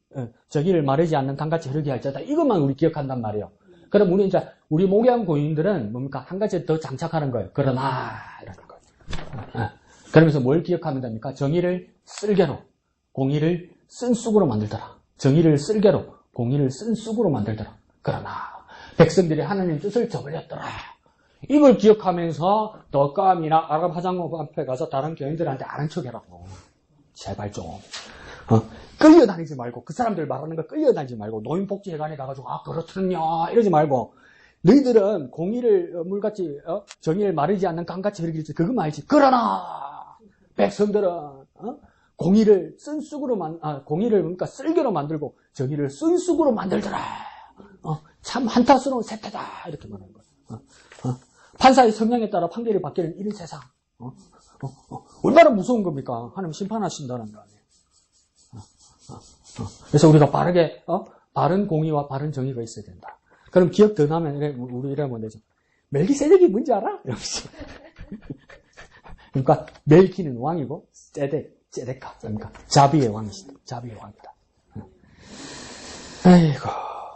저기를 마르지 않는 강같이 흐르게 할 자다. 이것만 우리 기억한단 말이에요. 그럼 우리 목양 고인들은 뭡니까? 한 가지 더 장착하는 거예요. 그러나, 이러는 거예요. 그러면서 뭘 기억하면 됩니까? 정의를 쓸개로, 공의를 쓴 쑥으로 만들더라. 정의를 쓸개로, 공의를 쓴 쑥으로 만들더라. 그러나, 백성들이 하나님 뜻을 저버렸더라. 이걸 기억하면서 덕감이나 아랍 화장품 앞에 가서 다른 교인들한테 아는 척 해라고. 제발 좀. 끌려다니지 말고, 그 사람들 말하는 거 끌려다니지 말고, 노인복지회관에 가가지고, 그렇더냐, 이러지 말고, 너희들은 공의를 물같이, 정의를 마르지 않는 강같이 흐르길지, 그것만 알지. 그러나, 백성들은, 공의를 쓴 쑥으로 공의를 그러니까 쓸개로 만들고, 정의를 쓴 쑥으로 만들더라. 참 한타스러운 세태다. 이렇게 말하는 거예요. 판사의 성향에 따라 판결이 바뀌는 이런 세상. 얼마나 무서운 겁니까? 하나님 심판하신다는 거 아니에요. 그래서 우리가 빠르게, 바른 공의와 바른 정의가 있어야 된다. 그럼 기억 더 나면, 우리 이러면 되죠. 멜기세덱이 뭔지 알아? 이러면서. 그러니까, 멜키는 왕이고, 세덱카. 그러니까, 자비의 왕이시다. 자비의 왕이다. 아이고,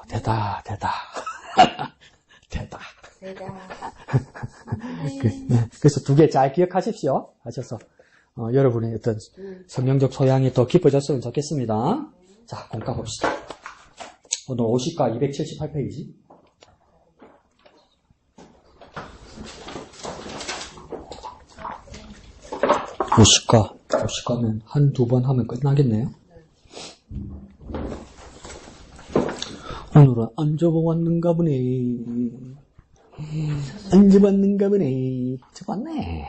되다. 그래서 두 개 잘 기억하십시오. 하셔서, 여러분의 어떤 성경적 소양이 더 깊어졌으면 좋겠습니다. 자, 공과 봅시다. 오늘 50과 278페이지. 50과면 한두 번 하면 끝나겠네요. 오늘은 안 접어왔는가 보네. 안 접었는가 보네. 접었네.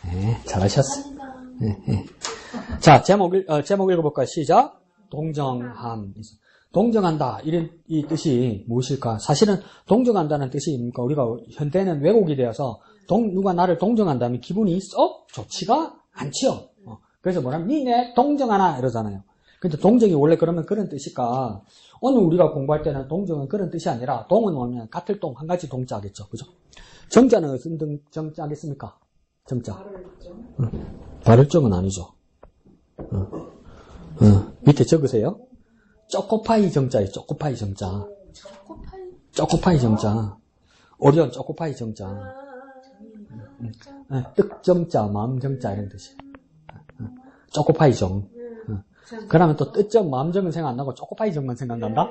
네, 잘하셨어. 네. 자, 제목 읽어볼까요? 시작. 동정함. 동정한다. 이 뜻이 무엇일까? 사실은 동정한다는 뜻이 뭡니까? 우리가 현대는 왜곡이 되어서 누가 나를 동정한다면 기분이 썩 좋지가 않지요. 그래서 뭐냐면 니네 동정하나 이러잖아요. 근데 동정이 원래 그러면 그런 뜻일까? 오늘 우리가 공부할 때는 동정은 그런 뜻이 아니라 동은 뭐냐면 같을 동, 한 가지 동자겠죠. 그죠? 정자는 무슨 정자겠습니까? 정자. 발을정은 아니죠. 밑에 적으세요. 초코파이 정자예요. 초코파이 정자. 초코파이 정자. 오리온 초코파이 정자. 뜻정자, 마음정자 이런 뜻이에요. 초코파이 정. 그러면 또 뜻정, 마음정은 생각 안 나고 초코파이 정만 생각난다?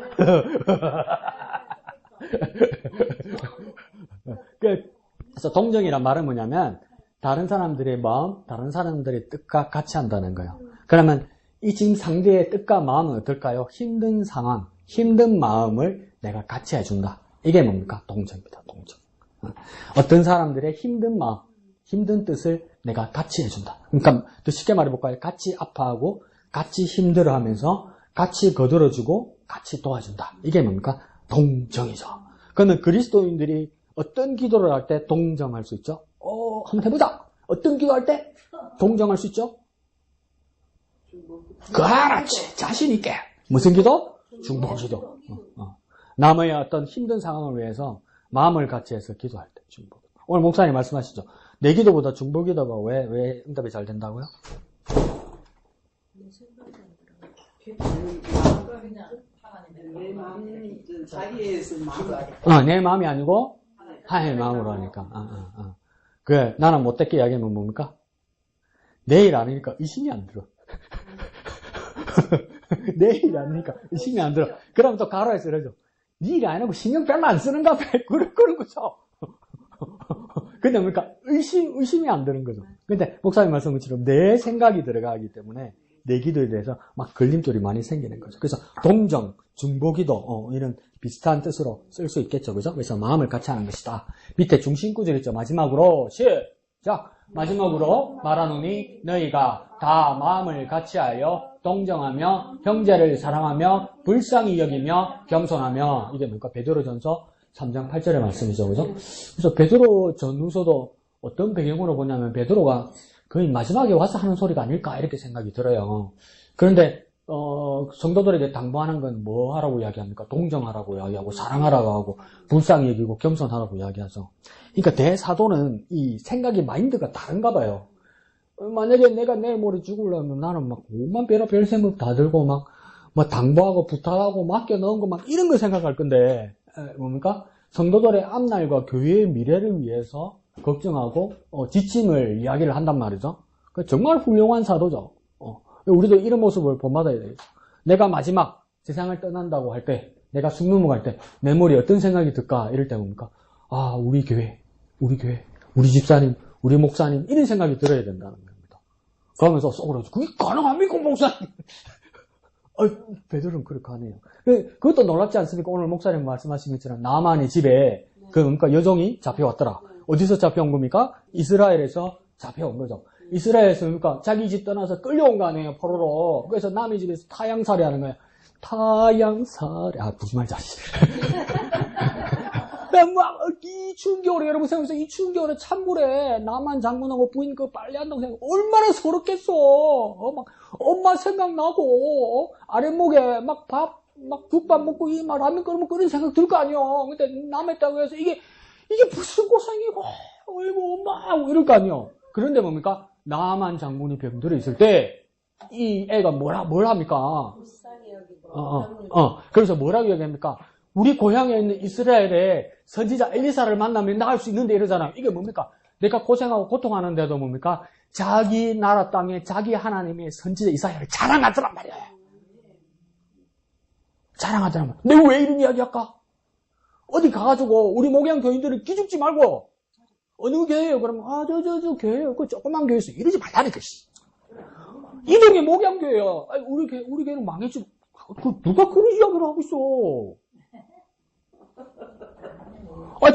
그래서 동정이란 말은 뭐냐면 다른 사람들의 마음, 다른 사람들의 뜻과 같이 한다는 거예요. 그러면 이 지금 상대의 뜻과 마음은 어떨까요? 힘든 상황, 힘든 마음을 내가 같이 해준다. 이게 뭡니까? 동정입니다. 동정. 어떤 사람들의 힘든 마음, 힘든 뜻을 내가 같이 해준다. 그러니까 더 쉽게 말해볼까요? 같이 아파하고 같이 힘들어하면서 같이 거들어주고 같이 도와준다. 이게 뭡니까? 동정이죠. 그러면 그리스도인들이 어떤 기도를 할 때 동정할 수 있죠? 한번 해보자. 어떤 기도할 때 동정할 수 있죠? 그렇지. 자신 있게. 무슨 기도? 중보기도. 남의 어떤 힘든 상황을 위해서 마음을 같이 해서 기도할 때 중보기도. 오늘 목사님 말씀하시죠. 내 기도보다 중보기도가 왜 응답이 잘 된다고요? 내 마음이 아니고 하나님의 마음으로 하니까. 그래, 나는 못됐게 이야기하면 뭡니까? 내일 아니니까 의심이 안 들어. 내일 아니니까 의심이 안 들어. 그러면 또 가로에서 이러죠. 네 일 안 하고 신경 별로 안 쓰는가 봐. 그런 거죠. 근데 뭡니까? 의심이 안 드는 거죠. 근데 목사님 말씀처럼 내 생각이 들어가기 때문에 내 기도에 대해서 막 걸림돌이 많이 생기는 거죠. 그래서 동정, 중보기도 이런 비슷한 뜻으로 쓸 수 있겠죠. 그죠? 그래서 마음을 같이 하는 것이다. 밑에 중심구절 있죠. 마지막으로 시작! 마지막으로 말하노니 너희가 다 마음을 같이하여 동정하며 형제를 사랑하며 불쌍히 여기며 겸손하며 이게 뭔가 베드로전서 3장 8절의 말씀이죠. 그죠? 그래서 베드로 전후서도 어떤 배경으로 보냐면 베드로가 거의 마지막에 와서 하는 소리가 아닐까 이렇게 생각이 들어요. 그런데 성도들에게 당부하는 건 뭐 하라고 이야기합니까? 동정하라고 이야기하고 사랑하라고 하고 불쌍히 여기고 겸손하라고 이야기하죠. 그러니까 대사도는 이 생각이 마인드가 다른가 봐요. 만약에 내가 내일 모레 죽으려면 나는 막 오만 별 생각 다 들고 막 당부하고 부탁하고 맡겨 넣은 거 막 이런 거 생각할 건데 뭡니까? 성도들의 앞날과 교회의 미래를 위해서 걱정하고 지침을 이야기를 한단 말이죠. 정말 훌륭한 사도죠. 우리도 이런 모습을 본받아야 되겠죠. 내가 마지막 세상을 떠난다고 할 때, 내가 숨 넘어갈 때 내 머리에 어떤 생각이 들까? 이럴 때 뭡니까? 우리 교회, 우리 집사님, 우리 목사님 이런 생각이 들어야 된다는 겁니다. 그러면서 속으로 그게 가능합니까 목사님? 베드로는 그렇게 하네요. 그것도 놀랍지 않습니까? 오늘 목사님 말씀하신 것처럼 나만의 집에 그러니까 여종이 잡혀왔더라. 어디서 잡혀온 겁니까? 이스라엘에서 잡혀온 거죠. 이스라엘에서 그러니까 자기 집 떠나서 끌려온 거 아니에요, 포로로. 그래서 남의 집에서 타양살이 하는 거예요. 타양살이, 무슨 말인지 아시죠? 이 추운 겨울에, 여러분 생각해보세요. 이 추운 겨울에 찬물에 남한 장군하고 부인 그 빨래한다고 생각, 얼마나 서럽겠어. 막, 엄마 생각나고, 아랫목에 막 국밥 먹고, 막 라면 끓으면 그런 생각 들 거 아니요. 근데 남했다고 해서 이게 무슨 고생이고, 어이구, 엄마, 이럴 거 아니요. 그런데 뭡니까? 남한 장군이 병들어 있을 때, 이 애가 뭘 합니까? 그래서 뭐라고 얘기합니까? 우리 고향에 있는 이스라엘의 선지자 엘리사를 만나면 나갈 수 있는데 이러잖아요. 이게 뭡니까? 내가 고생하고 고통하는데도 뭡니까? 자기 나라 땅에 자기 하나님의 선지자 이사야를 자랑하더란 말이에요. 자랑하더란 말이에요. 내가 왜 이런 이야기 할까? 어디 가가지고 우리 목양 교인들을 기죽지 말고 어느 교회예요? 그러면 저 교회요. 그 조그만 교회에서 이러지 말라니까. 이 동네 목양교회야. 우리 교회는 망했지. 누가 그런 이야기를 하고 있어.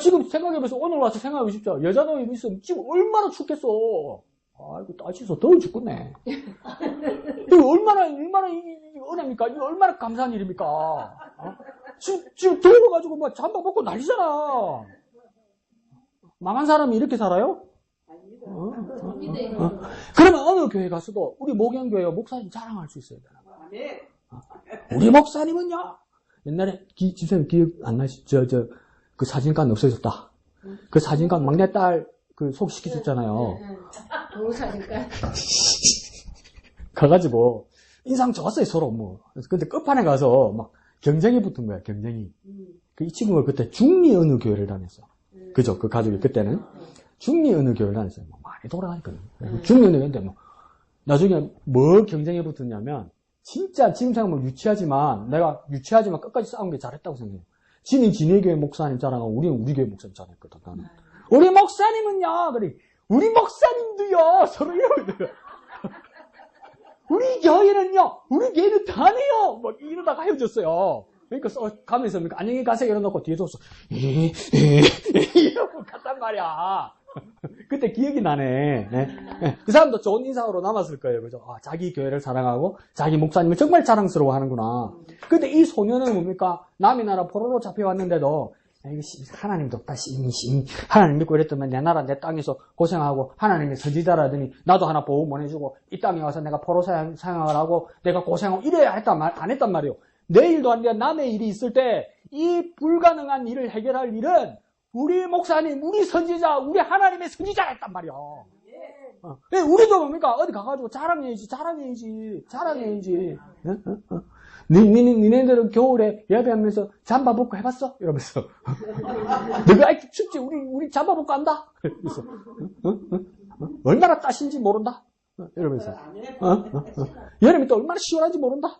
지금 생각해보세요. 오늘 와서 생각해보십시오. 여자놈이 있으면 지금 얼마나 춥겠어. 아이고, 따지서 더워 죽겠네. 이거 얼마나 은혜입니까? 이거 얼마나 감사한 일입니까? 지금 더워가지고 막 잠바 벗고 난리잖아. 망한 사람이 이렇게 살아요? 그러면 어느 교회 가서도 우리 목양교회와 목사님 자랑할 수 있어야 되나? 우리 목사님은요, 옛날에 집사님 기억 안 나시죠? 그 사진관 없어졌다. 그 사진관 막내딸 그 소개시켜줬잖아요.
동사니까.
가가지고 인상 좋았어요, 서로 뭐. 근데 끝판에 가서 막 경쟁이 붙은 거야, 경쟁이. 이 친구가 그때 중리 어느 교회를 다녔어. 그죠? 그 가족이 그때는. 중리 어느 교회를 다녔어요. 많이 돌아다니거든요. 중리 어느 교회인데 나중에 뭐 경쟁에 붙었냐면, 진짜 지금 생각하면 유치하지만 끝까지 싸운 게 잘했다고 생각해요. 지는 지네 교회 목사님 자랑하고 우리는 우리 교회 목사님 자랑했거든. 나는. 우리 목사님은요, 그래. 우리 목사님도요, 서로 이러거든요. 우리 교회는요, 우리 교회는 다네요. 막 이러다가 헤어졌어요. 그러니까 가면서 안녕히 가세요 이러놓고 뒤에서 이러고 갔단 말이야. 그때 기억이 나네. 네. 그 사람도 좋은 인상으로 남았을 거예요. 그죠? 자기 교회를 사랑하고 자기 목사님을 정말 자랑스러워 하는구나. 근데 이 소년은 뭡니까? 남의 나라 포로로 잡혀왔는데도 하나님도 없다. 하나님 믿고 이랬더니 내 나라 내 땅에서 고생하고 하나님의 선지자라더니 나도 하나 보호 보내주고 이 땅에 와서 내가 포로 생활을 하고 내가 고생하고 이래야 안 했단 말이에요. 내 일도 아니라 남의 일이 있을 때 이 불가능한 일을 해결할 일은 우리 목사님, 우리 선지자, 우리 하나님의 선지자가 했단 말이야. 우리도 뭡니까? 어디 가가지고 자랑해야지. 니네들은 겨울에 예배하면서 잠바 벗고 해봤어? 이러면서. 너가 춥지? 우리 잠바 벗고 한다? 그래서. 얼마나 따신지 모른다? 이러면서. 여름에 또 얼마나 시원한지 모른다?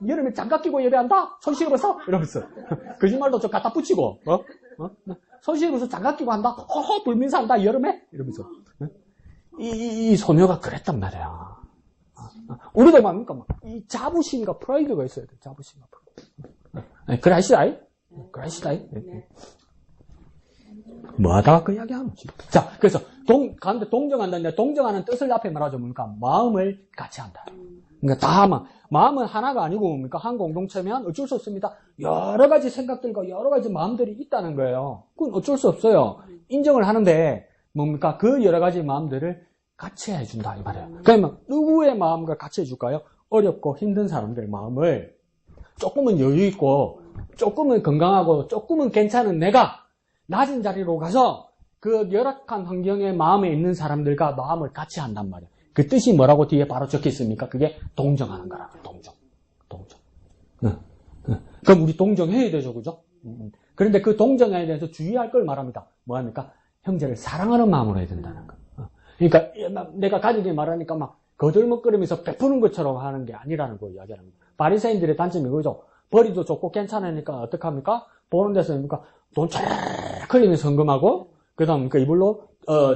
여름에 장갑 끼고 예배한다? 손 씻어봤어? 이러면서. 거짓말도 좀 갖다 붙이고, 손 씻어서 장갑 끼고 한다? 허허, 불면서 한다? 여름에? 이러면서. 이 소녀가 그랬단 말이야. 우리도 뭡니까? 이 자부심과 프라이드가 있어야 돼. 자부심과 프라이드. 그라시다이? 뭐 하다가 그 이야기 하는 거지. 자, 그래서, 가는데 동정한다는데, 동정하는 뜻을 앞에 말하죠. 뭡니까? 마음을 같이 한다. 그러니까 마음은 하나가 아니고 뭡니까? 한 공동체면 어쩔 수 없습니다. 여러 가지 생각들과 여러 가지 마음들이 있다는 거예요. 그건 어쩔 수 없어요. 인정을 하는데, 뭡니까? 그 여러 가지 마음들을 같이 해준다, 이 말이에요. 그러면 누구의 마음과 같이 해줄까요? 어렵고 힘든 사람들의 마음을 조금은 여유있고, 조금은 건강하고, 조금은 괜찮은 내가 낮은 자리로 가서 그 열악한 환경에 마음에 있는 사람들과 마음을 같이 한단 말이에요. 그 뜻이 뭐라고 뒤에 바로 적혀 있습니까? 그게 동정하는 거라고. 동정. 그럼 우리 동정해야 되죠, 그죠? 그런데 그 동정에 대해서 주의할 걸 말합니다. 뭐합니까? 형제를 사랑하는 마음으로 해야 된다는 거. 그러니까 내가 가족이 말하니까 막 거들먹거리면서 베푸는 것처럼 하는 게 아니라는 거 이야기합니다. 바리새인들의 단점이 그거죠. 벌이도 좋고 괜찮으니까 어떡합니까? 보는 데서 뭡니까? 돈 쫙 흘리면서 헌금하고, 그 다음, 이불로,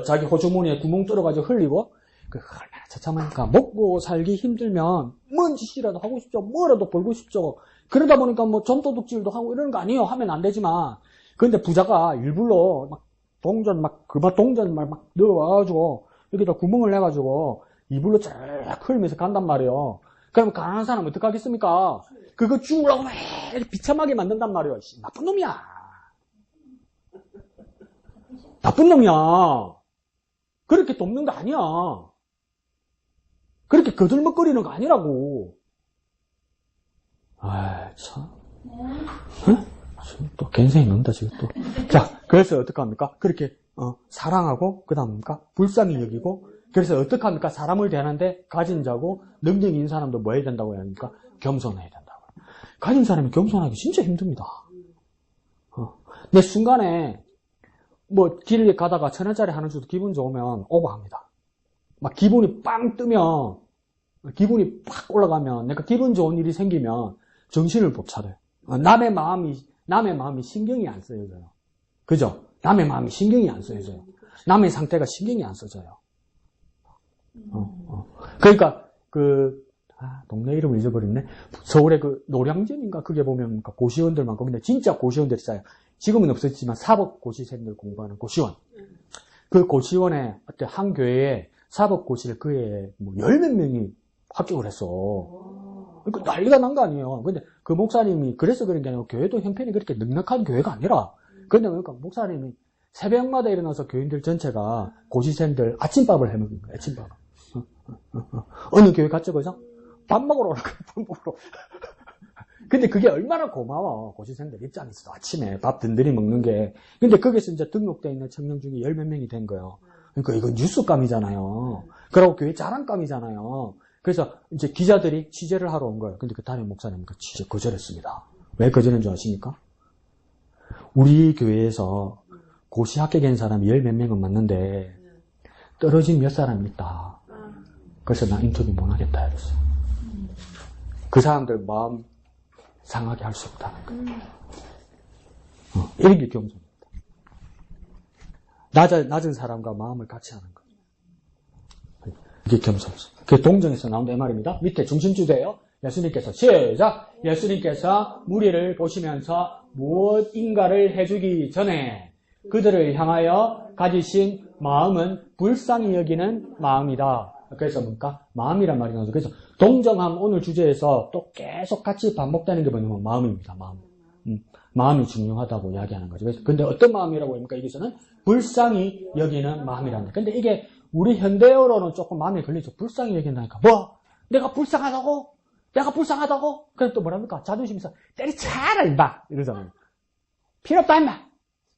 자기 호주머니에 구멍 뚫어가지고 흘리고, 얼마나 처참하니까. 먹고 살기 힘들면, 뭔 짓이라도 하고 싶죠. 뭐라도 벌고 싶죠. 그러다 보니까 점도둑질도 하고 이러는 거 아니에요. 하면 안 되지만. 그런데 부자가 일부러 동전 넣어와가지고, 여기다 구멍을 내가지고, 이불로 쫙 흘리면서 간단 말이에요. 그럼 가난한 사람은 어떡하겠습니까? 그거 주우라고 막 비참하게 만든단 말이에요. 나쁜 놈이야. 나쁜 놈이야. 그렇게 돕는 거 아니야. 그렇게 거들먹거리는 거 아니라고. 아, 참. 응? 지금 또 갠생이 는다 지금 또. 자, 그래서 어떡합니까? 그렇게 사랑하고 그다음 뭡니까? 불쌍히 여기고. 그래서 어떡합니까? 사람을 대하는데 가진 자고 능력이 있는 사람도 뭐 해야 된다고 해야 합니까? 겸손해야 된다고. 가진 사람이 겸손하기 진짜 힘듭니다. 내 순간에 뭐 길에 가다가 1,000원짜리 하나 줘도 기분 좋으면 오버합니다. 막 기분이 빵 뜨면, 기분이 팍 올라가면, 내가 기분 좋은 일이 생기면 정신을 못 차려요. 남의 마음이 신경이 안 쓰여져요. 그죠? 남의 마음이 신경이 안 쓰여져요. 남의 상태가 신경이 안 써져요. 그러니까 동네 이름을 잊어버렸네. 서울의 노량진인가 그게 보면 고시원들 많고, 근데 진짜 고시원들이 있어요. 지금은 없었지만 사법고시생들 공부하는 고시원. 그 고시원에 한 교회에 사법고시를 그 해에 뭐 10몇 명이 합격을 했어. 그러니까 난리가 난 거 아니에요. 근데 그 목사님이 그래서 그런 게 아니고 교회도 형편이 그렇게 넉넉한 교회가 아니라, 근데 그러니까 목사님이 새벽마다 일어나서 교인들 전체가 고시생들 아침밥을 해먹는 거예요. 아침밥을. 어느 교회 갔죠, 그죠? 밥 먹으러 오라고, 밥 먹으러. 근데 그게 얼마나 고마워. 고시생들 입장에서도 아침에 밥 든든히 먹는 게. 근데 거기서 이제 등록되어 있는 청년 중에 10몇 명이 된 거예요. 그러니까 이건 뉴스감이잖아요. 그리고 교회 자랑감이잖아요. 그래서 이제 기자들이 취재를 하러 온 거예요. 근데 그 담임 목사님은 그 취재 거절했습니다. 왜 거절한 줄 아십니까? 우리 교회에서 고시 합격한 사람이 10몇 명은 맞는데 떨어진 몇 사람이 있다. 그래서 나 인터뷰 못 하겠다 이랬어요. 그 사람들 마음 상하게 할 수 없다는 거예요. 이런 게 겸손입니다. 낮은 사람과 마음을 같이 하는 거예요. 이게 겸손이죠. 그게 동정에서 나온다 이 말입니다. 밑에 중심주제예요. 예수님께서 시작! 예수님께서 무리를 보시면서 무엇인가를 해주기 전에 그들을 향하여 가지신 마음은 불쌍히 여기는 마음이다. 그래서 뭡니까? 마음이란 말이 나오죠. 그래서 동정함 오늘 주제에서 또 계속 같이 반복되는 게 뭐냐면 마음입니다. 마음. 마음이 중요하다고 이야기하는 거죠. 그래서 근데 어떤 마음이라고 합니까? 여기서는 불쌍히 여기는 마음이랍니다. 근데 이게 우리 현대어로는 조금 마음에 걸리죠. 불쌍히 여긴다니까. 뭐? 내가 불쌍하다고? 내가 불쌍하다고? 그럼 또 뭐랍니까? 자존심 있어. 때리차라 임마 이러잖아요. 필요 없다 임마.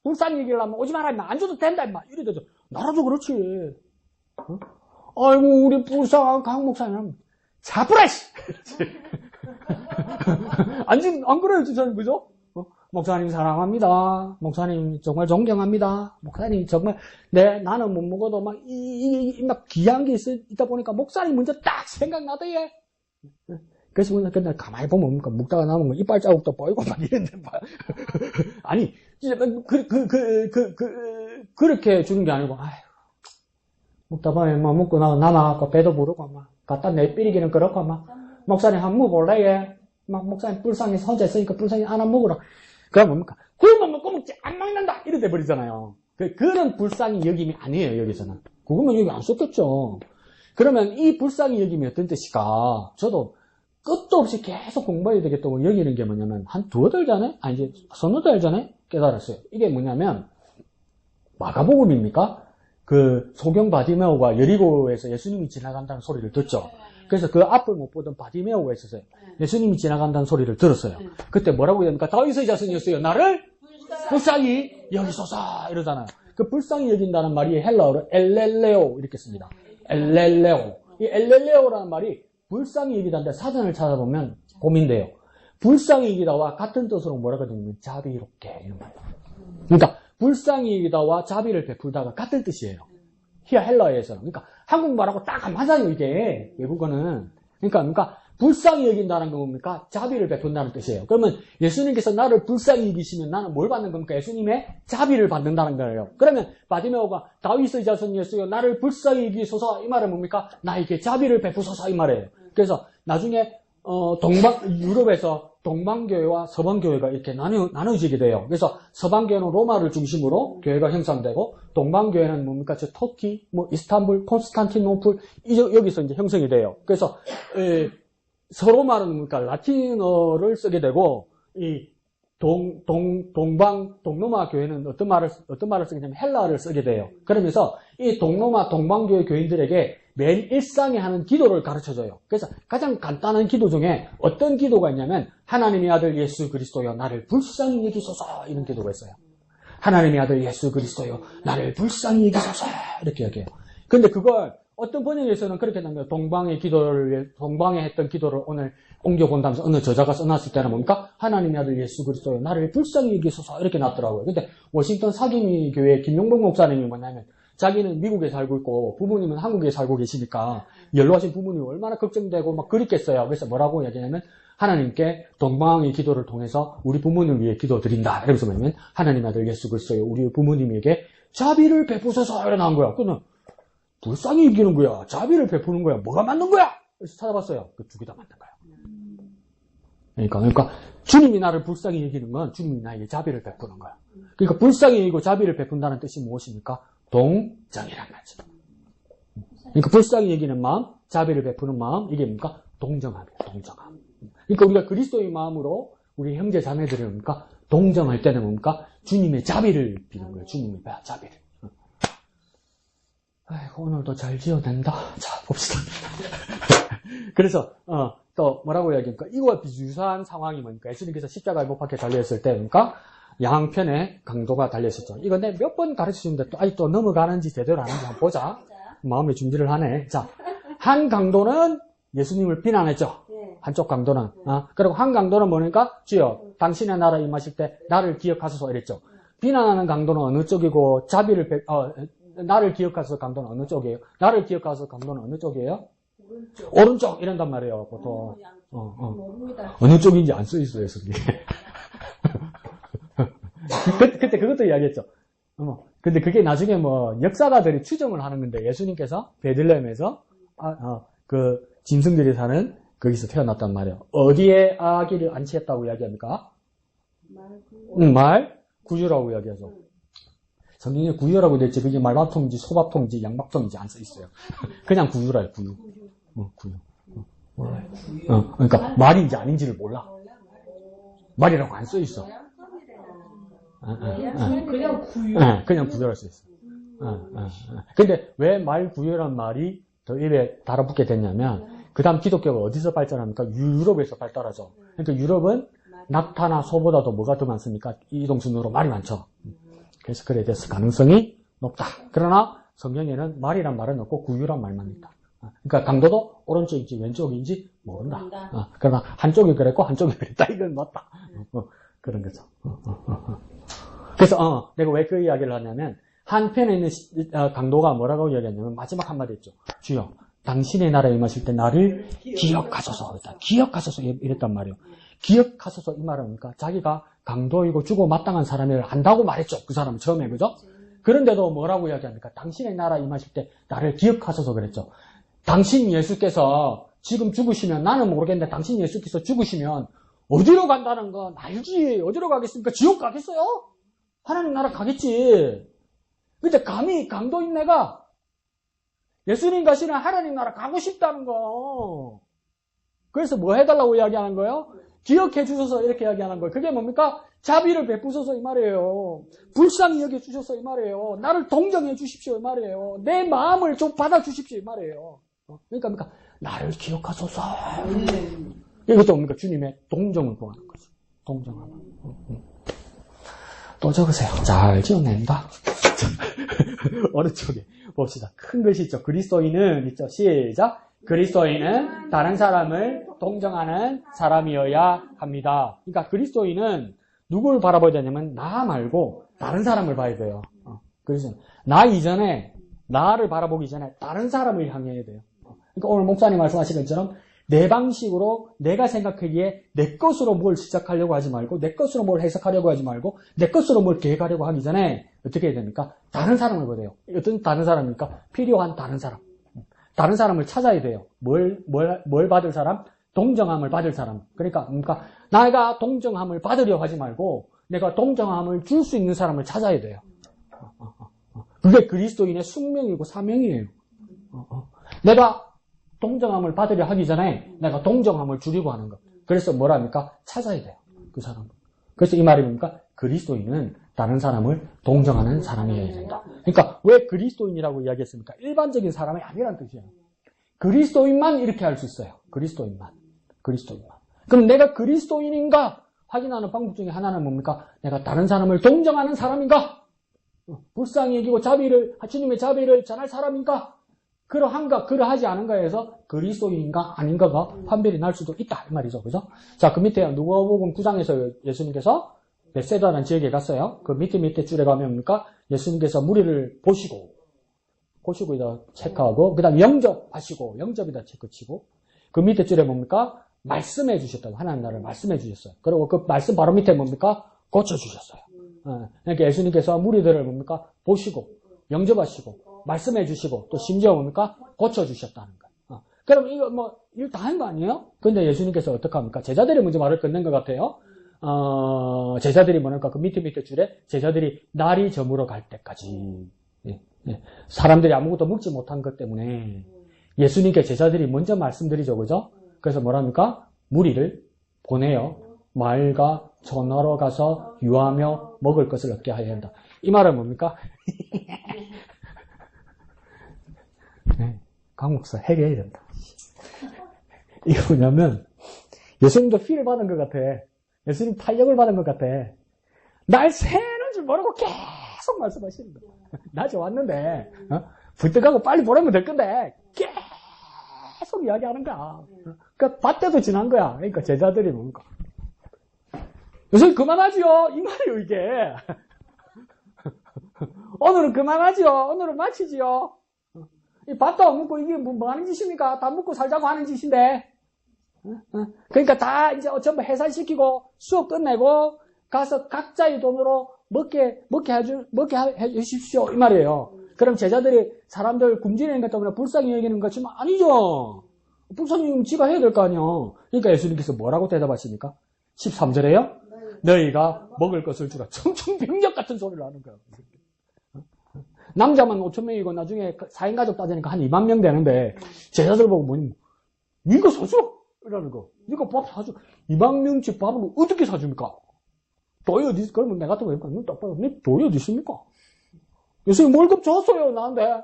불쌍히 여기려면 오지 마라 임마. 안 줘도 된다 임마. 이래도 나라도 그렇지. 아이고 우리 불쌍한 강 목사님 잡으라 씨. 안 그래요 진짜는 그죠? 목사님 사랑합니다. 목사님 정말 존경합니다. 목사님 정말 나는 못 먹어도 막 귀한 게 있다 보니까 목사님 먼저 딱 생각나더예. 그래서 근데 가만히 보면 뭡니까? 먹다가 남은 거 이빨 자국도 보이고 막 이런데 막 아니 그렇게 주는 게 아니고 아휴 먹다 보면 막 먹고 남아갖고 배도 부르고 막 갖다 내삐리기는 그렇고 막 목사님 한 먹어볼래 얘? 막 목사님 불쌍히 혼자 있으니까 불쌍히 하나 먹으라. 그럼 뭡니까? 굶으면 먹고 먹지 안 먹는다 이래 돼버리잖아요. 그런 불쌍히 여김이 아니에요 여기서는. 그거면 여기 안 썼겠죠. 그러면 이 불쌍히 여김이 어떤 뜻일까? 저도 끝도 없이 계속 공부해야 되겠다고 여기는 게 뭐냐면 한 두어 달 전에 아니 이제 서너 달 전에 깨달았어요. 이게 뭐냐면 마가복음입니까? 그 소경 바디메오가 여리고에서 예수님이 지나간다는 소리를 듣죠. 그래서 그 앞을 못 보던 바디메오가 있었어요. 예수님이 지나간다는 소리를 들었어요. 그때 뭐라고 해야 됩니까? 다윗의 자손이었어요. 나를 불쌍히 여기소서 이러잖아요. 그 불쌍히 여긴다는 말이 헬라어로 엘렐레오 이렇게 씁니다. 엘렐레오. 이 엘렐레오라는 말이 불쌍히 여기다인데 사전을 찾아보면 고민돼요. 불쌍히 여기다와 같은 뜻으로 뭐라고 하냐면 자비롭게 이런 말이에요. 그러니까 불쌍히 여기다와 자비를 베풀다가 같은 뜻이에요. 히야 헬라어에서는. 그러니까 한국말하고 딱 안 맞아요 이게 외국어는. 그러니까 불쌍히 여긴다는 건 뭡니까? 자비를 베푼다는 뜻이에요. 그러면 예수님께서 나를 불쌍히 여기시면 나는 뭘 받는 겁니까? 예수님의 자비를 받는다는 거예요. 그러면 바디메오가 다윗의 자손이었어요. 나를 불쌍히 여기소서 이 말은 뭡니까? 나에게 자비를 베푸소서 이 말이에요. 그래서 나중에 유럽에서 동방교회와 서방교회가 이렇게 나눠지게 돼요. 그래서 서방교회는 로마를 중심으로 교회가 형성되고, 동방교회는 뭡니까? 저 터키, 이스탄불, 콘스탄티노플, 여기서 이제 형성이 돼요. 그래서, 서로 말은 뭡니까? 라틴어를 쓰게 되고, 동로마 교회는 어떤 말을 쓰냐면 헬라어를 쓰게 돼요. 그러면서 이 동방교회 교인들에게 매일 일상에 하는 기도를 가르쳐줘요. 그래서 가장 간단한 기도 중에 어떤 기도가 있냐면 하나님의 아들 예수 그리스도여 나를 불쌍히 여기소서 이런 기도가 있어요. 하나님의 아들 예수 그리스도여 나를 불쌍히 여기소서 이렇게 얘기해요. 근데 그걸 어떤 번역에서는 그렇게 나면 동방에 했던 기도를 오늘 옮겨본다면서 어느 저자가 써놨을 때는 뭡니까? 하나님의 아들 예수 그리스도여 나를 불쌍히 여기소서 이렇게 놨더라고요. 근데 워싱턴 사기미 교회 김용봉 목사님이 뭐냐면 자기는 미국에 살고 있고 부모님은 한국에 살고 계시니까 연로하신 부모님이 얼마나 걱정되고 막 그랬겠어요. 그래서 뭐라고 얘기하냐면 하나님께 동방의 기도를 통해서 우리 부모님을 위해 기도드린다. 이러면서 뭐냐면 하나님 아들 예수 그리스도여 우리 부모님에게 자비를 베푸소서 이래 나온 거야. 그는 불쌍히 여기는 거야. 자비를 베푸는 거야. 뭐가 맞는 거야? 그래서 찾아봤어요. 그 두 개 다 맞는 거야. 그러니까 주님이 나를 불쌍히 여기는 건 주님이 나에게 자비를 베푸는 거야. 그러니까 불쌍히 여기고 자비를 베푼다는 뜻이 무엇입니까? 동정이란 말이죠. 그러니까 불쌍히 여기는 마음, 자비를 베푸는 마음, 이게 뭡니까? 동정함이에요. 동정함. 그러니까 우리가 그리스도의 마음으로 우리 형제 자매들을 뭡니까? 동정할 때는 뭡니까? 주님의 자비를 비는 거예요. 주님의 자비를. 아이고, 오늘도 잘 지어낸다. 자, 봅시다. 그래서, 또 뭐라고 이야기합니까? 이거와 비유사한 상황이 뭡니까? 예수님께서 십자가에 못 박혀 달려있을 때, 그러니까 양편에 강도가 달려있었죠. 이거 내 몇 번 가르쳐주는데 또 아직도 넘어가는지 제대로 하는지 한번 보자. 마음의 준비를 하네. 자, 한 강도는 예수님을 비난했죠. 한쪽 강도는. 그리고 한 강도는 뭐니까? 주여, 당신의 나라 임하실 때 나를 기억하소서 이랬죠. 비난하는 강도는 어느 쪽이고, 나를 기억하소서 강도는 어느 쪽이에요? 나를 기억하소서 강도는 어느 쪽이에요? 오른쪽 이런단 말이에요, 보통. 어느 쪽인지 안 써있어요, 여기. 그때 그것도 이야기했죠. 근데 그게 나중에 역사가들이 추정을 하는 건데, 예수님께서 베들레헴에서, 그, 짐승들이 사는, 거기서 태어났단 말이에요. 어디에 아기를 안치했다고 이야기합니까? 말, 구유라고 이야기하죠. 성경에 구유라고 됐지, 그게 말밥통인지, 소밥통인지, 양밥통인지 안 써있어요. 그냥 구유라요, 구유. 구유. 그러니까, 말인지 아닌지를 몰라. 말이라고 안 써있어.
그냥 구유.
그냥 구유할 수 있어. 근데 왜 말 구유란 말이 더 입에 달아붙게 됐냐면, 그 다음 기독교가 어디서 발전합니까? 유럽에서 발달하죠. 그러니까 유럽은 낙타나 소보다도 뭐가 더 많습니까? 이동순으로 말이 많죠. 그래서 그래 돼서 가능성이 높다. 그러나 성경에는 말이란 말은 없고 구유란 말만 있다. 그러니까 강도도 오른쪽인지 왼쪽인지 모른다. 그러나 한쪽이 그랬고 한쪽이 그랬다. 이건 맞다. 그런 거죠. 그래서 내가 왜 그 이야기를 하냐면 한편에 있는 강도가 뭐라고 이야기했냐면 마지막 한마디 했죠. 주여 당신의 나라에 임하실 때 나를 기억하소서. 기억하소서 이랬단 말이에요. 기억하소서 이 말은 뭡니까? 자기가 강도이고 주고 마땅한 사람을 안다고 말했죠. 그 사람은 처음에, 그죠? 그런데도 뭐라고 이야기합니까? 당신의 나라 임하실 때 나를 기억하소서 그랬죠. 당신 예수께서 지금 죽으시면 나는 모르겠는데 당신 예수께서 죽으시면 어디로 간다는 건 알지. 어디로 가겠습니까? 지옥 가겠어요? 하나님 나라 가겠지. 근데 감히 강도인 내가 예수님 가시는 하나님 나라 가고 싶다는 거. 그래서 뭐 해달라고 이야기하는 거예요? 기억해 주셔서 이렇게 이야기하는 거예요. 그게 뭡니까? 자비를 베푸셔서 이 말이에요. 불쌍히 여겨 주셔서 이 말이에요. 나를 동정해 주십시오 이 말이에요. 내 마음을 좀 받아 주십시오 이 말이에요. 그러니까 나를 기억하소서. 이것도 뭡니까? 주님의 동정을 구하는 거죠. 동정하는. 또 적으세요. 잘 지어낸다. 어느 쪽에 봅시다. 큰 글씨 있죠. 그리스도인은 있죠. 시작. 그리스도인은 다른 사람을 동정하는 사람이어야 합니다. 그러니까 그리스도인은 누구를 바라봐야 되냐면 나 말고 다른 사람을 봐야 돼요. 그래서 나 이전에 나를 바라보기 전에 다른 사람을 향해야 돼요. 그러니까 오늘 목사님 말씀하신 것처럼 내 방식으로 내가 생각하기에 내 것으로 뭘 시작하려고 하지 말고 내 것으로 뭘 해석하려고 하지 말고 내 것으로 뭘 계획하려고 하기 전에 어떻게 해야 됩니까? 다른 사람을 보세요. 어떤 다른 사람입니까? 필요한 다른 사람. 다른 사람을 찾아야 돼요. 뭘 받을 사람? 동정함을 받을 사람. 그러니까 내가 동정함을 받으려 하지 말고 내가 동정함을 줄 수 있는 사람을 찾아야 돼요. 그게 그리스도인의 숙명이고 사명이에요. 내가 동정함을 받으려 하기 전에 내가 동정함을 주려고 하는 것. 그래서 뭐랍니까? 찾아야 돼요. 그 사람을. 그래서 이 말이 뭡니까? 그리스도인은 다른 사람을 동정하는 사람이어야 된다. 그러니까 왜 그리스도인이라고 이야기했습니까? 일반적인 사람이 아니란 뜻이에요. 그리스도인만 이렇게 할 수 있어요. 그리스도인만. 그럼 내가 그리스도인인가 확인하는 방법 중에 하나는 뭡니까? 내가 다른 사람을 동정하는 사람인가? 불쌍히 여기고 주님의 자비를 전할 사람인가? 그러하지 않은가에서 그리스도인인가 아닌가가 판별이 날 수도 있다. 이 말이죠. 그죠? 자, 그 밑에 누가복음 9장에서 예수님께서 베세다라는 지역에 갔어요. 그 밑에 줄에 가면 뭡니까? 예수님께서 무리를 보시고 이다 체크하고, 그 다음 영접이다 체크치고, 그 밑에 줄에 뭡니까? 말씀해 주셨다고. 하나님 나라를 말씀해 주셨어요. 그리고 그 말씀 바로 밑에 뭡니까? 고쳐주셨어요. 그러니까 예수님께서 무리들을 뭡니까? 보시고, 영접하시고, 말씀해 주시고, 또 심지어 뭡니까? 고쳐주셨다는 거예요. 그럼 이거 일 다 한 거 아니에요? 근데 예수님께서 어떻게 합니까? 제자들이 먼저 말을 끝낸 것 같아요. 제자들이 뭐랄까? 그 밑에 줄에 제자들이 날이 저물어 갈 때까지. 사람들이 아무것도 먹지 못한 것 때문에 예수님께 제자들이 먼저 말씀드리죠. 그죠? 그래서 뭐랍니까? 무리를 보내어 마을과 전하러 가서 유하며 먹을 것을 얻게 하여야 한다. 이 말은 뭡니까? 강 목사 해결해야 된다. 이게 뭐냐면 예수님도 피를 받은 것 같아. 예수님 탄력을 받은 것 같아. 날 새는 줄 모르고 계속 말씀하시는 거야. 낮에 왔는데 불떡하고 빨리 보내면 될 건데 계속 이야기하는 거야. 그러니까 밭때도 지난 거야. 그러니까 제자들이 뭡니까? 요새 그만하지요. 이 말이에요 이게. 오늘은 그만하지요. 오늘은 마치지요. 이 밥도 안 먹고 이게 뭐 하는 짓입니까? 다 먹고 살자고 하는 짓인데. 그러니까 다 이제 전부 해산시키고 수업 끝내고 가서 각자의 돈으로 먹게 해주십시오. 이 말이에요. 그럼 제자들이 사람들 굶주리는 것 때문에 불쌍히 여기는 것이면 아니죠. 불쌍히 여기면 지가 해야 될 거 아니에요. 그러니까 예수님께서 뭐라고 대답하십니까? 13절에요. 너희가 먹을 것을 주라. 청천벽력 같은 소리를 하는 거예요. 남자만 5,000명이고 나중에 4인 가족 따지니까 한 2만 명 되는데 제자들 보고 뭐니? 이거 사줘! 이라는 거. 이거 밥 사줘. 2만 명치 밥을 어떻게 사줍니까? 돈이 어디 있어? 그러면 내가 또 그러니까 눈 똑바로 내 돈이 어디 있습니까? 요새 월급 줬어요 나한테.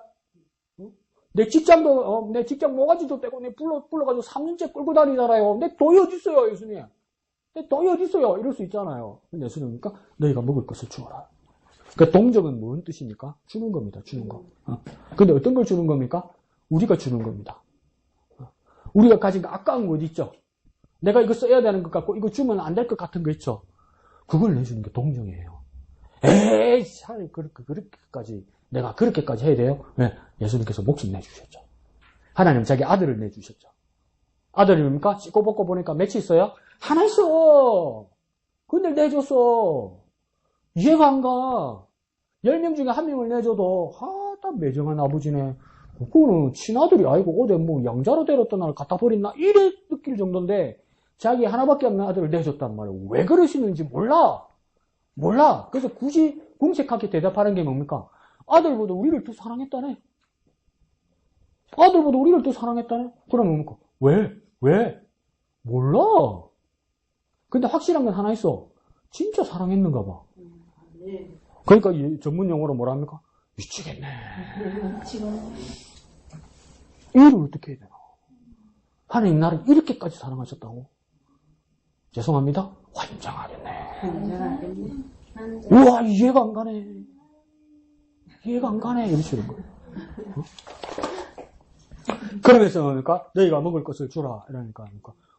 내 직장 모가지도 떼고 내 불러가지고 3년째 끌고 다니잖아요. 내 돈이 어디 있어요 예수님? 내 돈이 어디 있어요? 이럴 수 있잖아요. 근데 예수님이니까 너희가 먹을 것을 주어라. 그 동정은 뭔 뜻입니까? 주는 겁니다. 주는 거. 근데 어떤 걸 주는 겁니까? 우리가 주는 겁니다. 우리가 가진 거 아까운 거 어디 있죠? 내가 이거 써야 되는 것 같고 이거 주면 안 될 것 같은 거 있죠? 그걸 내주는 게 동정이에요. 에이, 차라리 그렇게까지 내가 그렇게까지 해야 돼요? 네, 예수님께서 목숨 내주셨죠. 하나님 자기 아들을 내주셨죠. 아들이 뭡니까? 씻고 벗고 보니까 몇이 있어요? 하나 있어. 근데 내줬어. 이해가 안 가. 10명 중에 1명을 내줘도 딱 매정한 아버지네. 그거는 친아들이 아니고 어디 뭐 양자로 데렸던 날 갖다 버렸나? 이래 느낄 정도인데 자기 하나밖에 없는 아들을 내줬단 말이에요. 왜 그러시는지 몰라. 그래서 굳이 궁색하게 대답하는 게 뭡니까? 아들보다 우리를 더 사랑했다네. 그러면 뭡니까? 왜? 몰라. 근데 확실한 건 하나 있어. 진짜 사랑했는가 봐. 그러니까 이 전문 용어로 뭐라 합니까? 미치겠네. 이를 어떻게 해야 되나? 하나님 나를 이렇게까지 사랑하셨다고? 죄송합니다. 환장하겠네. 우와, 이해가 안 가네. 이러시는 거예요. 그러면서 그러니까 너희가 먹을 것을 주라. 이러니까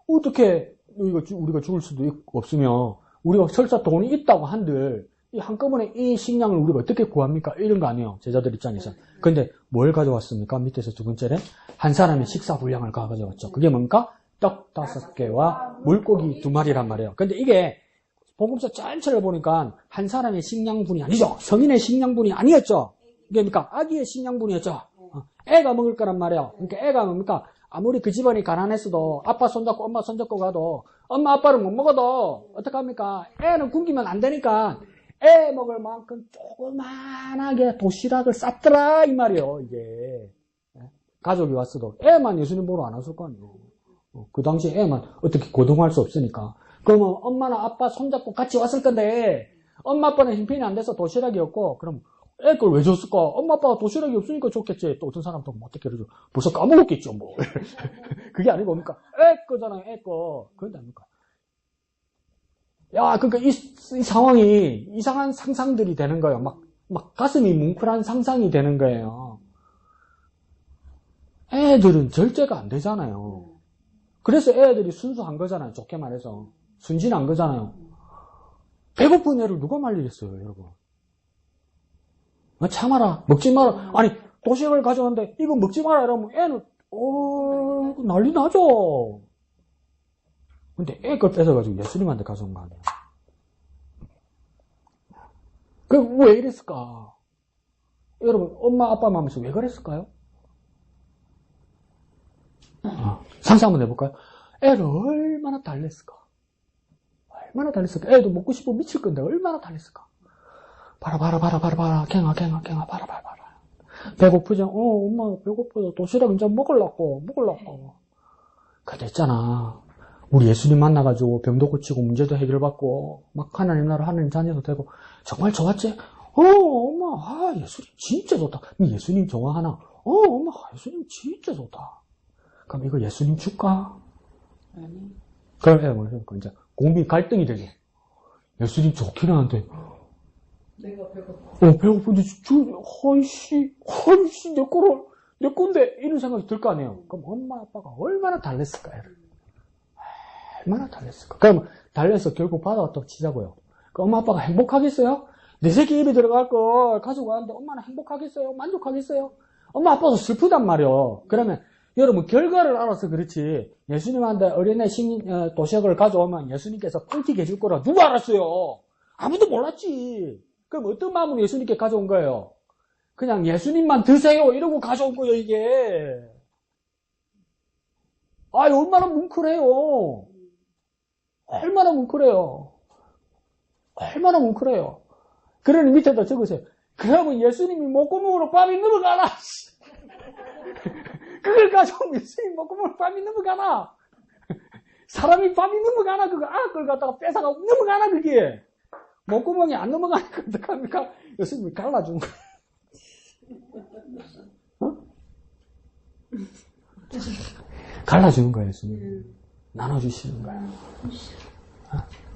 어떻게 우리가 죽을 수도 없으며 우리가 설사 돈이 있다고 한들 한꺼번에 이 식량을 우리가 어떻게 구합니까? 이런 거 아니에요. 제자들 입장에서. 근데 뭘 가져왔습니까? 밑에서 두 번째는 한 사람이 식사 분량을 가져왔죠. 그게 뭡니까? 떡 5개와 물고기 2마리란 말이에요. 근데 이게 복음서 전체를 보니까 한 사람의 식량분이 아니죠. 성인의 식량분이 아니었죠. 이게 뭡니까? 아기의 식량분이었죠. 애가 먹을 거란 말이에요. 그러니까 애가 뭡니까? 아무리 그 집안이 가난했어도 아빠 손잡고 엄마 손잡고 가도 엄마 아빠를 못 먹어도 어떡합니까? 애는 굶기면 안 되니까 애 먹을 만큼 조그만하게 도시락을 쌌더라 이 말이에요. 이게 가족이 왔어도 애만 예수님 보러 안 왔을 거 아니에요. 그 당시에 애만 어떻게 고동할 수 없으니까 그러면 엄마나 아빠 손잡고 같이 왔을 건데 엄마 아빠는 형편이 안 돼서 도시락이 없고 그럼 애 걸 왜 줬을까? 엄마 아빠가 도시락이 없으니까 줬겠지. 또 어떤 사람도 어떻게 그러죠? 벌써 까먹었겠죠 뭐. 그게 아니고 뭡니까? 애 거잖아요. 애 거. 그런데 아닙니까? 야, 그러니까 이 상황이 이상한 상상들이 되는 거예요. 막 가슴이 뭉클한 상상이 되는 거예요. 애들은 절제가 안 되잖아요. 그래서 애들이 순수한 거잖아요. 좋게 말해서. 순진한 거잖아요. 배고픈 애를 누가 말리겠어요, 여러분. 참아라. 먹지 마라. 아니, 도시락을 가져왔는데 이거 먹지 마라 이러면 애는 난리 나죠. 근데 애 걸 뺏어가지고 예수님한테 가져온 거 아니에요. 왜 이랬을까? 여러분, 엄마, 아빠 마음에서 왜 그랬을까요? 상상 한번 해볼까요? 애를 얼마나 달랬을까? 얼마나 달랬을까? 애도 먹고 싶어 미칠 건데 얼마나 달랬을까? 봐라, 갱아, 봐라. 배고프죠? 엄마 배고프다. 도시락 이제 먹으려고. 근데 있잖아. 우리 예수님 만나가지고 병도 고치고 문제도 해결받고 막 하나님 나라 하나님 자녀도 되고 정말 좋았지? 엄마 예수님 진짜 좋다. 니 예수님 좋아하나? 엄마 예수님 진짜 좋다. 그럼 이거 예수님 줄까?
아니.
그럼 이제 고민 갈등이 되죠. 예수님 좋긴 하는데
내가 배고파.
배고픈데 허이씨 내 건데 이런 생각이 들 거 아니에요. 그럼 엄마 아빠가 얼마나 달랬을까? 얼마나 달랬을까? 그럼 달래서 결국 받아왔다고 치자고요. 그 엄마 아빠가 행복하겠어요? 내 새끼 입에 들어갈 걸 가지고 왔는데 엄마는 행복하겠어요? 만족하겠어요? 엄마 아빠도 슬프단 말이요. 그러면 여러분 결과를 알아서 그렇지 예수님한테 어린애 도시락을 가져오면 예수님께서 꿀팁 해줄 거라 누가 알았어요? 아무도 몰랐지. 그럼 어떤 마음으로 예수님께 가져온 거예요? 그냥 예수님만 드세요 이러고 가져온 거예요 이게. 얼마나 뭉클해요. 얼마나 뭉클해요. 그러니 밑에다 적으세요. 그러면 예수님이 목구멍으로 뺨이 넘어가나? 그걸 가져오면 예수님 목구멍으로 뺨이 넘어가나? 사람이 뺨이 넘어가나? 그걸 갖다가 뺏어가고 넘어가나 그게? 목구멍이 안 넘어가니까 어떡합니까? 예수님이 갈라준 거야. 갈라주는 거예요, 예수님. 나눠주시는 거예요.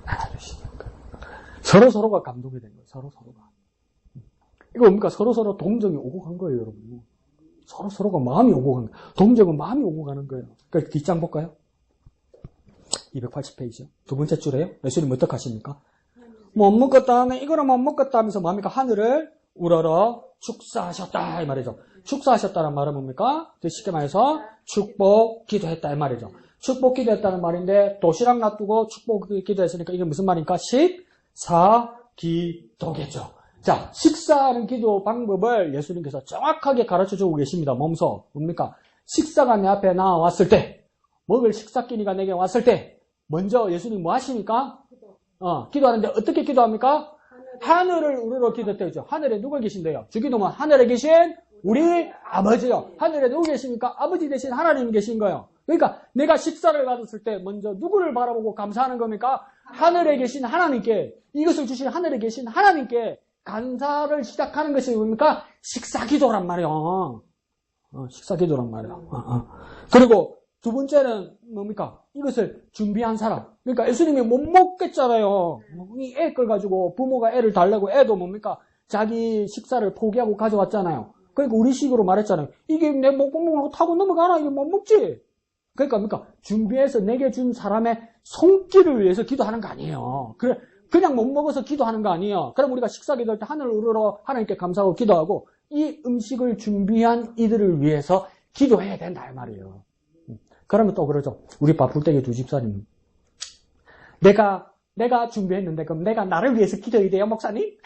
나눠주시는 거예요. 서로가 감동이 된 거예요, 서로가. 이거 뭡니까? 서로 동정이 오고 간 거예요, 여러분. 서로가 마음이 오고 간 거예요. 동정은 마음이 오고 가는 거예요. 그러니까 뒷장 볼까요? 280페이지요. 두 번째 줄에요. 예수님 어떻게 하십니까? 못 먹었다 하면 이거는 못 먹었다 하면서 뭡니까? 하늘을 우러러 축사하셨다 이 말이죠. 축사하셨다는 말은 뭡니까? 쉽게 말해서 축복 기도했다 이 말이죠. 축복 기도했다는 말인데 도시락 놔두고 축복 기도했으니까 이게 무슨 말입니까? 식사 기도겠죠. 자, 식사하는 기도 방법을 예수님께서 정확하게 가르쳐주고 계십니다. 몸소 뭡니까? 식사가 내 앞에 나왔을 때, 먹을 식사끼니가 내게 왔을 때 먼저 예수님 뭐 하십니까? 기도하는데 어떻게 기도합니까? 하늘을 우러러 기도했죠. 하늘에 누가 계신데요? 주기도면 하늘에 계신 우리 아버지요. 하늘에 누구 계십니까? 아버지 대신 하나님이 계신 거예요. 그러니까 내가 식사를 받았을 때 먼저 누구를 바라보고 감사하는 겁니까? 하늘에 계신 하나님께, 이것을 주신 하늘에 계신 하나님께 감사를 시작하는 것이 뭡니까? 식사기도란 말이에요. 식사기도란 말이에요. 그리고 두 번째는 뭡니까? 이것을 준비한 사람. 그러니까 예수님이 못 먹겠잖아요. 이 애 걸 가지고 부모가 애를 달래고 애도 뭡니까? 자기 식사를 포기하고 가져왔잖아요. 그러니까 우리 식으로 말했잖아요. 이게 내 목구멍으로 타고 넘어가나? 이게 못 먹지? 그러니까 뭡니까? 준비해서 내게 준 사람의 손길을 위해서 기도하는 거 아니에요. 그냥 못 먹어서 기도하는 거 아니에요. 그럼 우리가 식사 기도할 때 하늘을 우러러 하나님께 감사하고 기도하고 이 음식을 준비한 이들을 위해서 기도해야 된다 이 말이에요. 그러면 또 그러죠. 우리 바풀떼기 두 집사님. 내가 준비했는데 그럼 내가 나를 위해서 기도해야 돼요, 목사님?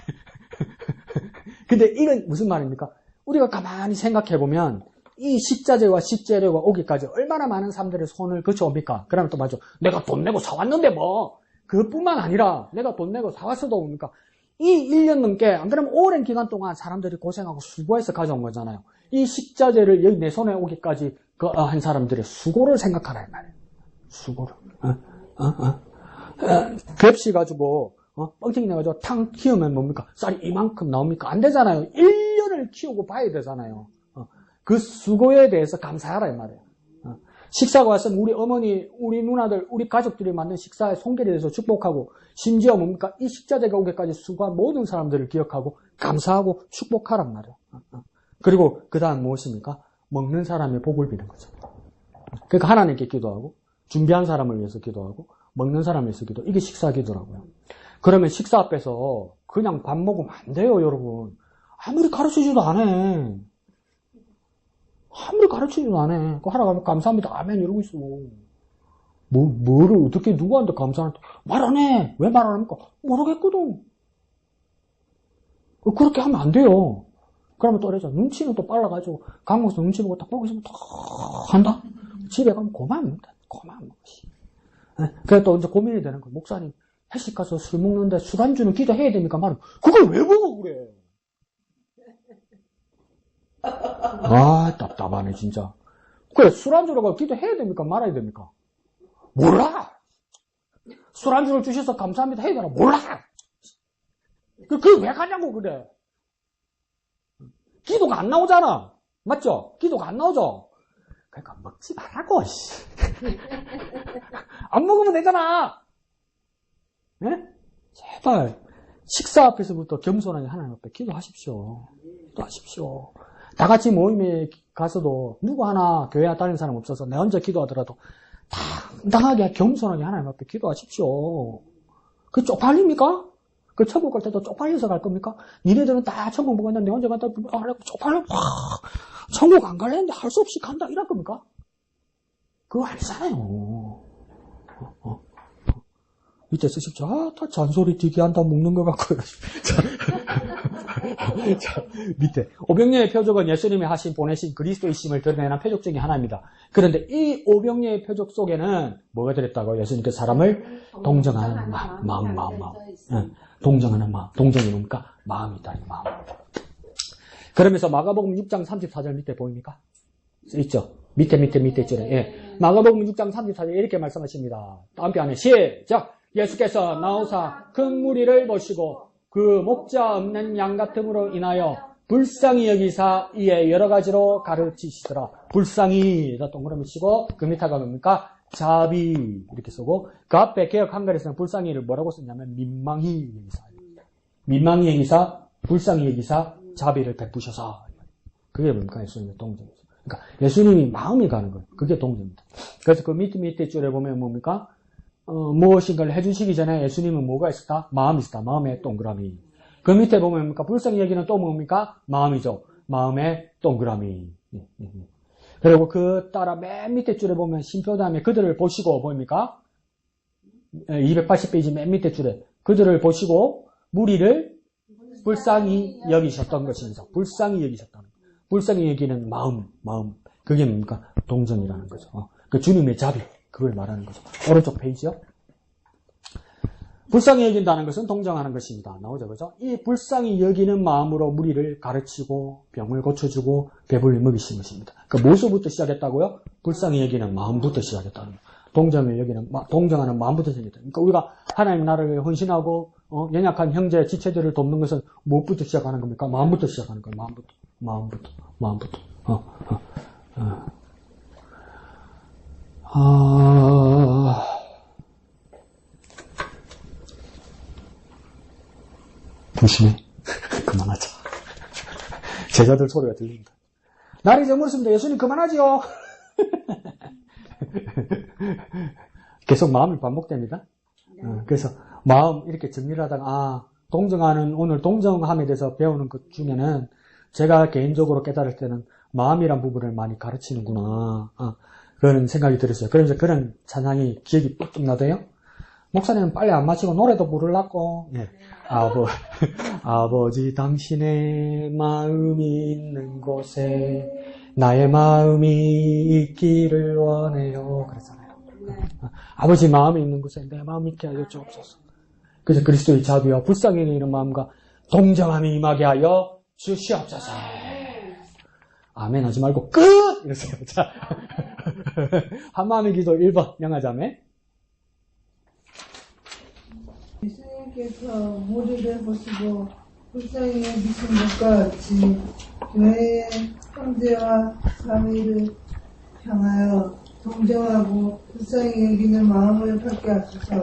근데 이건 무슨 말입니까? 우리가 가만히 생각해보면 이 식자재와 식재료가 오기까지 얼마나 많은 사람들의 손을 거쳐옵니까? 그러면 또 맞죠. 내가 돈 내고 사왔는데 뭐. 그것뿐만 아니라 내가 돈 내고 사왔어도 뭡니까? 이 1년 넘게 안 그러면 오랜 기간 동안 사람들이 고생하고 수고해서 가져온 거잖아요. 이 식자재를 여기 내 손에 오기까지 한 사람들의 수고를 생각하라 이 말이에요. 수고를. 벽시 가지고 뻥튀기 내가지고 탕 키우면 뭡니까? 쌀이 이만큼 나옵니까? 안 되잖아요. 1년을 키우고 봐야 되잖아요. 그 수고에 대해서 감사하라 이 말이에요. 식사가 왔으면 우리 어머니, 우리 누나들, 우리 가족들이 만든 식사에 손길에 대해서 축복하고, 심지어 뭡니까? 이 식자재가 오기까지 수고한 모든 사람들을 기억하고 감사하고 축복하란 말이에요. 그리고 그 다음 무엇입니까? 먹는 사람의 복을 비는 거죠. 그러니까 하나님께 기도하고, 준비한 사람을 위해서 기도하고, 먹는 사람을 위해서 기도. 이게 식사 기도라고요. 그러면 식사 앞에서 그냥 밥 먹으면 안 돼요, 여러분. 아무리 가르치지도 안 해. 아무리 가르치지도 안 해. 그 하나 가면 감사합니다. 아멘 이러고 있어. 뭐를 어떻게 누구한테 감사하는데 말 안 해. 왜 말 안 합니까? 모르겠거든. 그렇게 하면 안 돼요. 그러면 또 이러죠. 눈치는 또 빨라가지고 강목에서 눈치 보고 딱 보고 있으면 또 한다. 집에 가면 고만 먹지. 그래 또 이제 고민이 되는 거예요. 목사님 회식 가서 술 먹는데 술안주는 기도해야 됩니까? 말은 그걸 왜 먹어 그래. 아, 답답하네, 진짜. 그래, 술안주라고 기도해야 됩니까? 말아야 됩니까? 몰라! 술안주를 주셔서 감사합니다 해야 되나? 몰라! 그게 왜 가냐고, 그래. 기도가 안 나오잖아. 맞죠? 기도가 안 나오죠? 그러니까 먹지 말라고, 씨. 안 먹으면 되잖아! 예? 제발, 식사 앞에서부터 겸손하게 하나님 앞에 기도하십시오. 기도하십시오. 다 같이 모임에 가서도 누구 하나 교회 다니는 사람 없어서 내 혼자 기도하더라도 당당하게 겸손하게 하나님 앞에 기도하십시오. 그 쪽팔립니까? 그 천국 갈 때도 쪽팔려서 갈 겁니까? 니네들은 다 천국 못 갔는데 내 혼자 갔다 하려고 쪽팔려 천국 안 갈랬는데 할 수 없이 간다 이럴 겁니까? 그거 아니잖아요. 밑에 쓰십시오. 다 잔소리 되게 한다 먹는 것 같고. 자, 밑에. 오병리의 표적은 예수님이 보내신 그리스도이심을 드러내는 표적 중에 하나입니다. 그런데 이 오병리의 표적 속에는 뭐가 들었다고? 예수님께서 사람을 동정하는 마음. 동정하는 마음. 동정이 뭡니까? 마음이다. 마음. 그러면서 마가복음 6장 34절 밑에 보입니까? 있죠? 밑에 줄에. 예. 마가복음 6장 34절 이렇게 말씀하십니다. 다음 편에 시작! 예수께서 나오사 큰 무리를 보시고 그 목자 없는 양 같음으로 인하여 불쌍히 여기사 이에 여러 가지로 가르치시더라. 불쌍히 동그라미 치고 그 밑에가 뭡니까? 자비 이렇게 쓰고 그 앞에 개역 한글에서는 불쌍히를 뭐라고 썼냐면 민망히 여기사. 민망히 여기사 불쌍히 여기사 자비를 베푸셔서 그게 뭡니까? 예수님의 동정이죠. 그러니까 예수님이 마음이 가는 거예요. 그게 동정입니다. 그래서 그 밑에 줄에 보면 뭡니까? 무엇인가를 해주시기 전에 예수님은 뭐가 있었다? 마음이 있었다. 마음의 동그라미. 그 밑에 보면 뭡니까? 불쌍히 여기는 또 뭡니까? 마음이죠. 마음의 동그라미. 그리고 그 따라 맨 밑에 줄에 보면 심표 다음에 그들을 보시고 보입니까? 280페이지 맨 밑에 줄에 그들을 보시고 무리를 불쌍히 여기셨던 것입니다. 불쌍히 여기셨다는 거. 불쌍히 여기는 마음. 그게 뭡니까? 동정이라는 거죠. 그 주님의 자비. 그걸 말하는 거죠. 오른쪽 페이지요. 불쌍히 여긴다는 것은 동정하는 것입니다. 나오죠, 그죠? 이 불쌍히 여기는 마음으로 무리를 가르치고 병을 고쳐주고 배불리 먹이신 것입니다. 그 무엇부터 시작했다고요? 불쌍히 여기는 마음부터 시작했다는 거예요. 동정하는 마음부터 시작했다. 그러니까 우리가 하나님 나라를 헌신하고 연약한 형제 지체들을 돕는 것은 무엇부터 시작하는 겁니까? 마음부터 시작하는 거예요. 마음부터. 조심해. 그만하자. 제자들 소리가 들립니다. 날이 저물었습니다. 예수님 그만하지요. 계속 마음이 반복됩니다. 그래서 마음 이렇게 정리를 하다가 오늘 동정함에 대해서 배우는 것 중에는 제가 개인적으로 깨달을 때는 마음이란 부분을 많이 가르치는구나. 그런 생각이 들었어요. 그러면서 그런 찬양이 기억이 뻑뻑 나대요. 목사님은 빨리 안 마치고 노래도 부르려고. 예. 아버지 당신의 마음이 있는 곳에 나의 마음이 있기를 원해요. 그랬잖아요. 아버지 마음이 있는 곳에 내 마음이 있게 하여 주옵소서. 그래서 그리스도의 자비와 불쌍히 여기는 마음과 동정함이 임하게 하여 주시옵소서. 아멘 하지 말고 끝! 이러세요. 자. 한마음의 기도 1번 영화자매.
예수님께서 무리를 보시고 불쌍히 여기신 것과 같이 교회의 형제와 자매를 향하여 동정하고 불쌍히 여기는 마음을 갖게 하소서.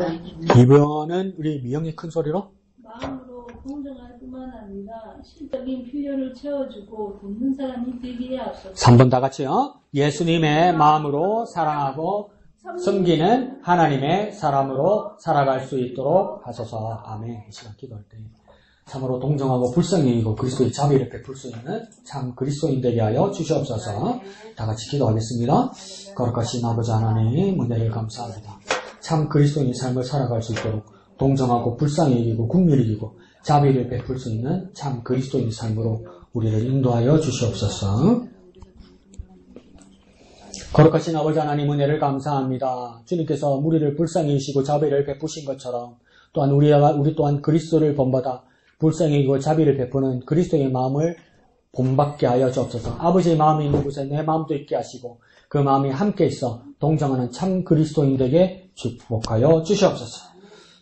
이번은 우리 미영이 큰 소리로
마음으로 동정할 뿐만 아니라 실적인 필요를 채워주고 돕는 사람이 되게 하소서.
3번 다 같이요. 예수님의 마음으로 사랑하고 섬기는 하나님의 사람으로 살아갈 수 있도록 하소서. 아멘. 이 시간 기도할 때 참으로 동정하고 불쌍히 여기고 그리스도의 자비를 베풀 수 있는 참 그리스도인 되게 하여 주시옵소서. 다 같이 기도하겠습니다. 거룩하신 아버지 하나님 은혜를 감사합니다. 참 그리스도인의 삶을 살아갈 수 있도록 동정하고 불쌍히 여기고 긍휼히 여기고 자비를 베풀 수 있는 참 그리스도인의 삶으로 우리를 인도하여 주시옵소서. 거룩하신 아버지 하나님 은혜를 감사합니다. 주님께서 우리를 불쌍히 여기시고 자비를 베푸신 것처럼 또한 우리 또한 그리스도를 본받아 불쌍히 여기고 자비를 베푸는 그리스도의 마음을 본받게 하여 주옵소서. 아버지의 마음이 있는 곳에 내 마음도 있게 하시고 그 마음이 함께 있어 동정하는 참 그리스도인에게 축복하여 주시옵소서.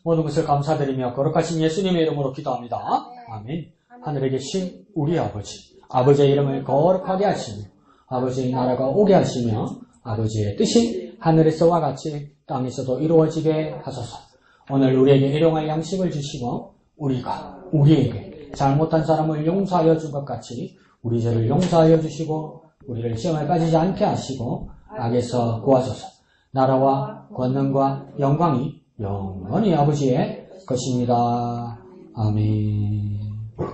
모든 것을 감사드리며 거룩하신 예수님의 이름으로 기도합니다. 아멘. 하늘에 계신 우리 아버지의 이름을 거룩하게 하시며 아버지의 나라가 오게 하시며 아버지의 뜻이 하늘에서와 같이 땅에서도 이루어지게 하소서. 오늘 우리에게 일용할 양식을 주시고 우리가 우리에게 잘못한 사람을 용서하여 준 것 같이 우리 죄를 용서하여 주시고 우리를 시험에 빠지지 않게 하시고 악에서 구하소서. 나라와 권능과 영광이 영원히 아버지의 것입니다. 아멘.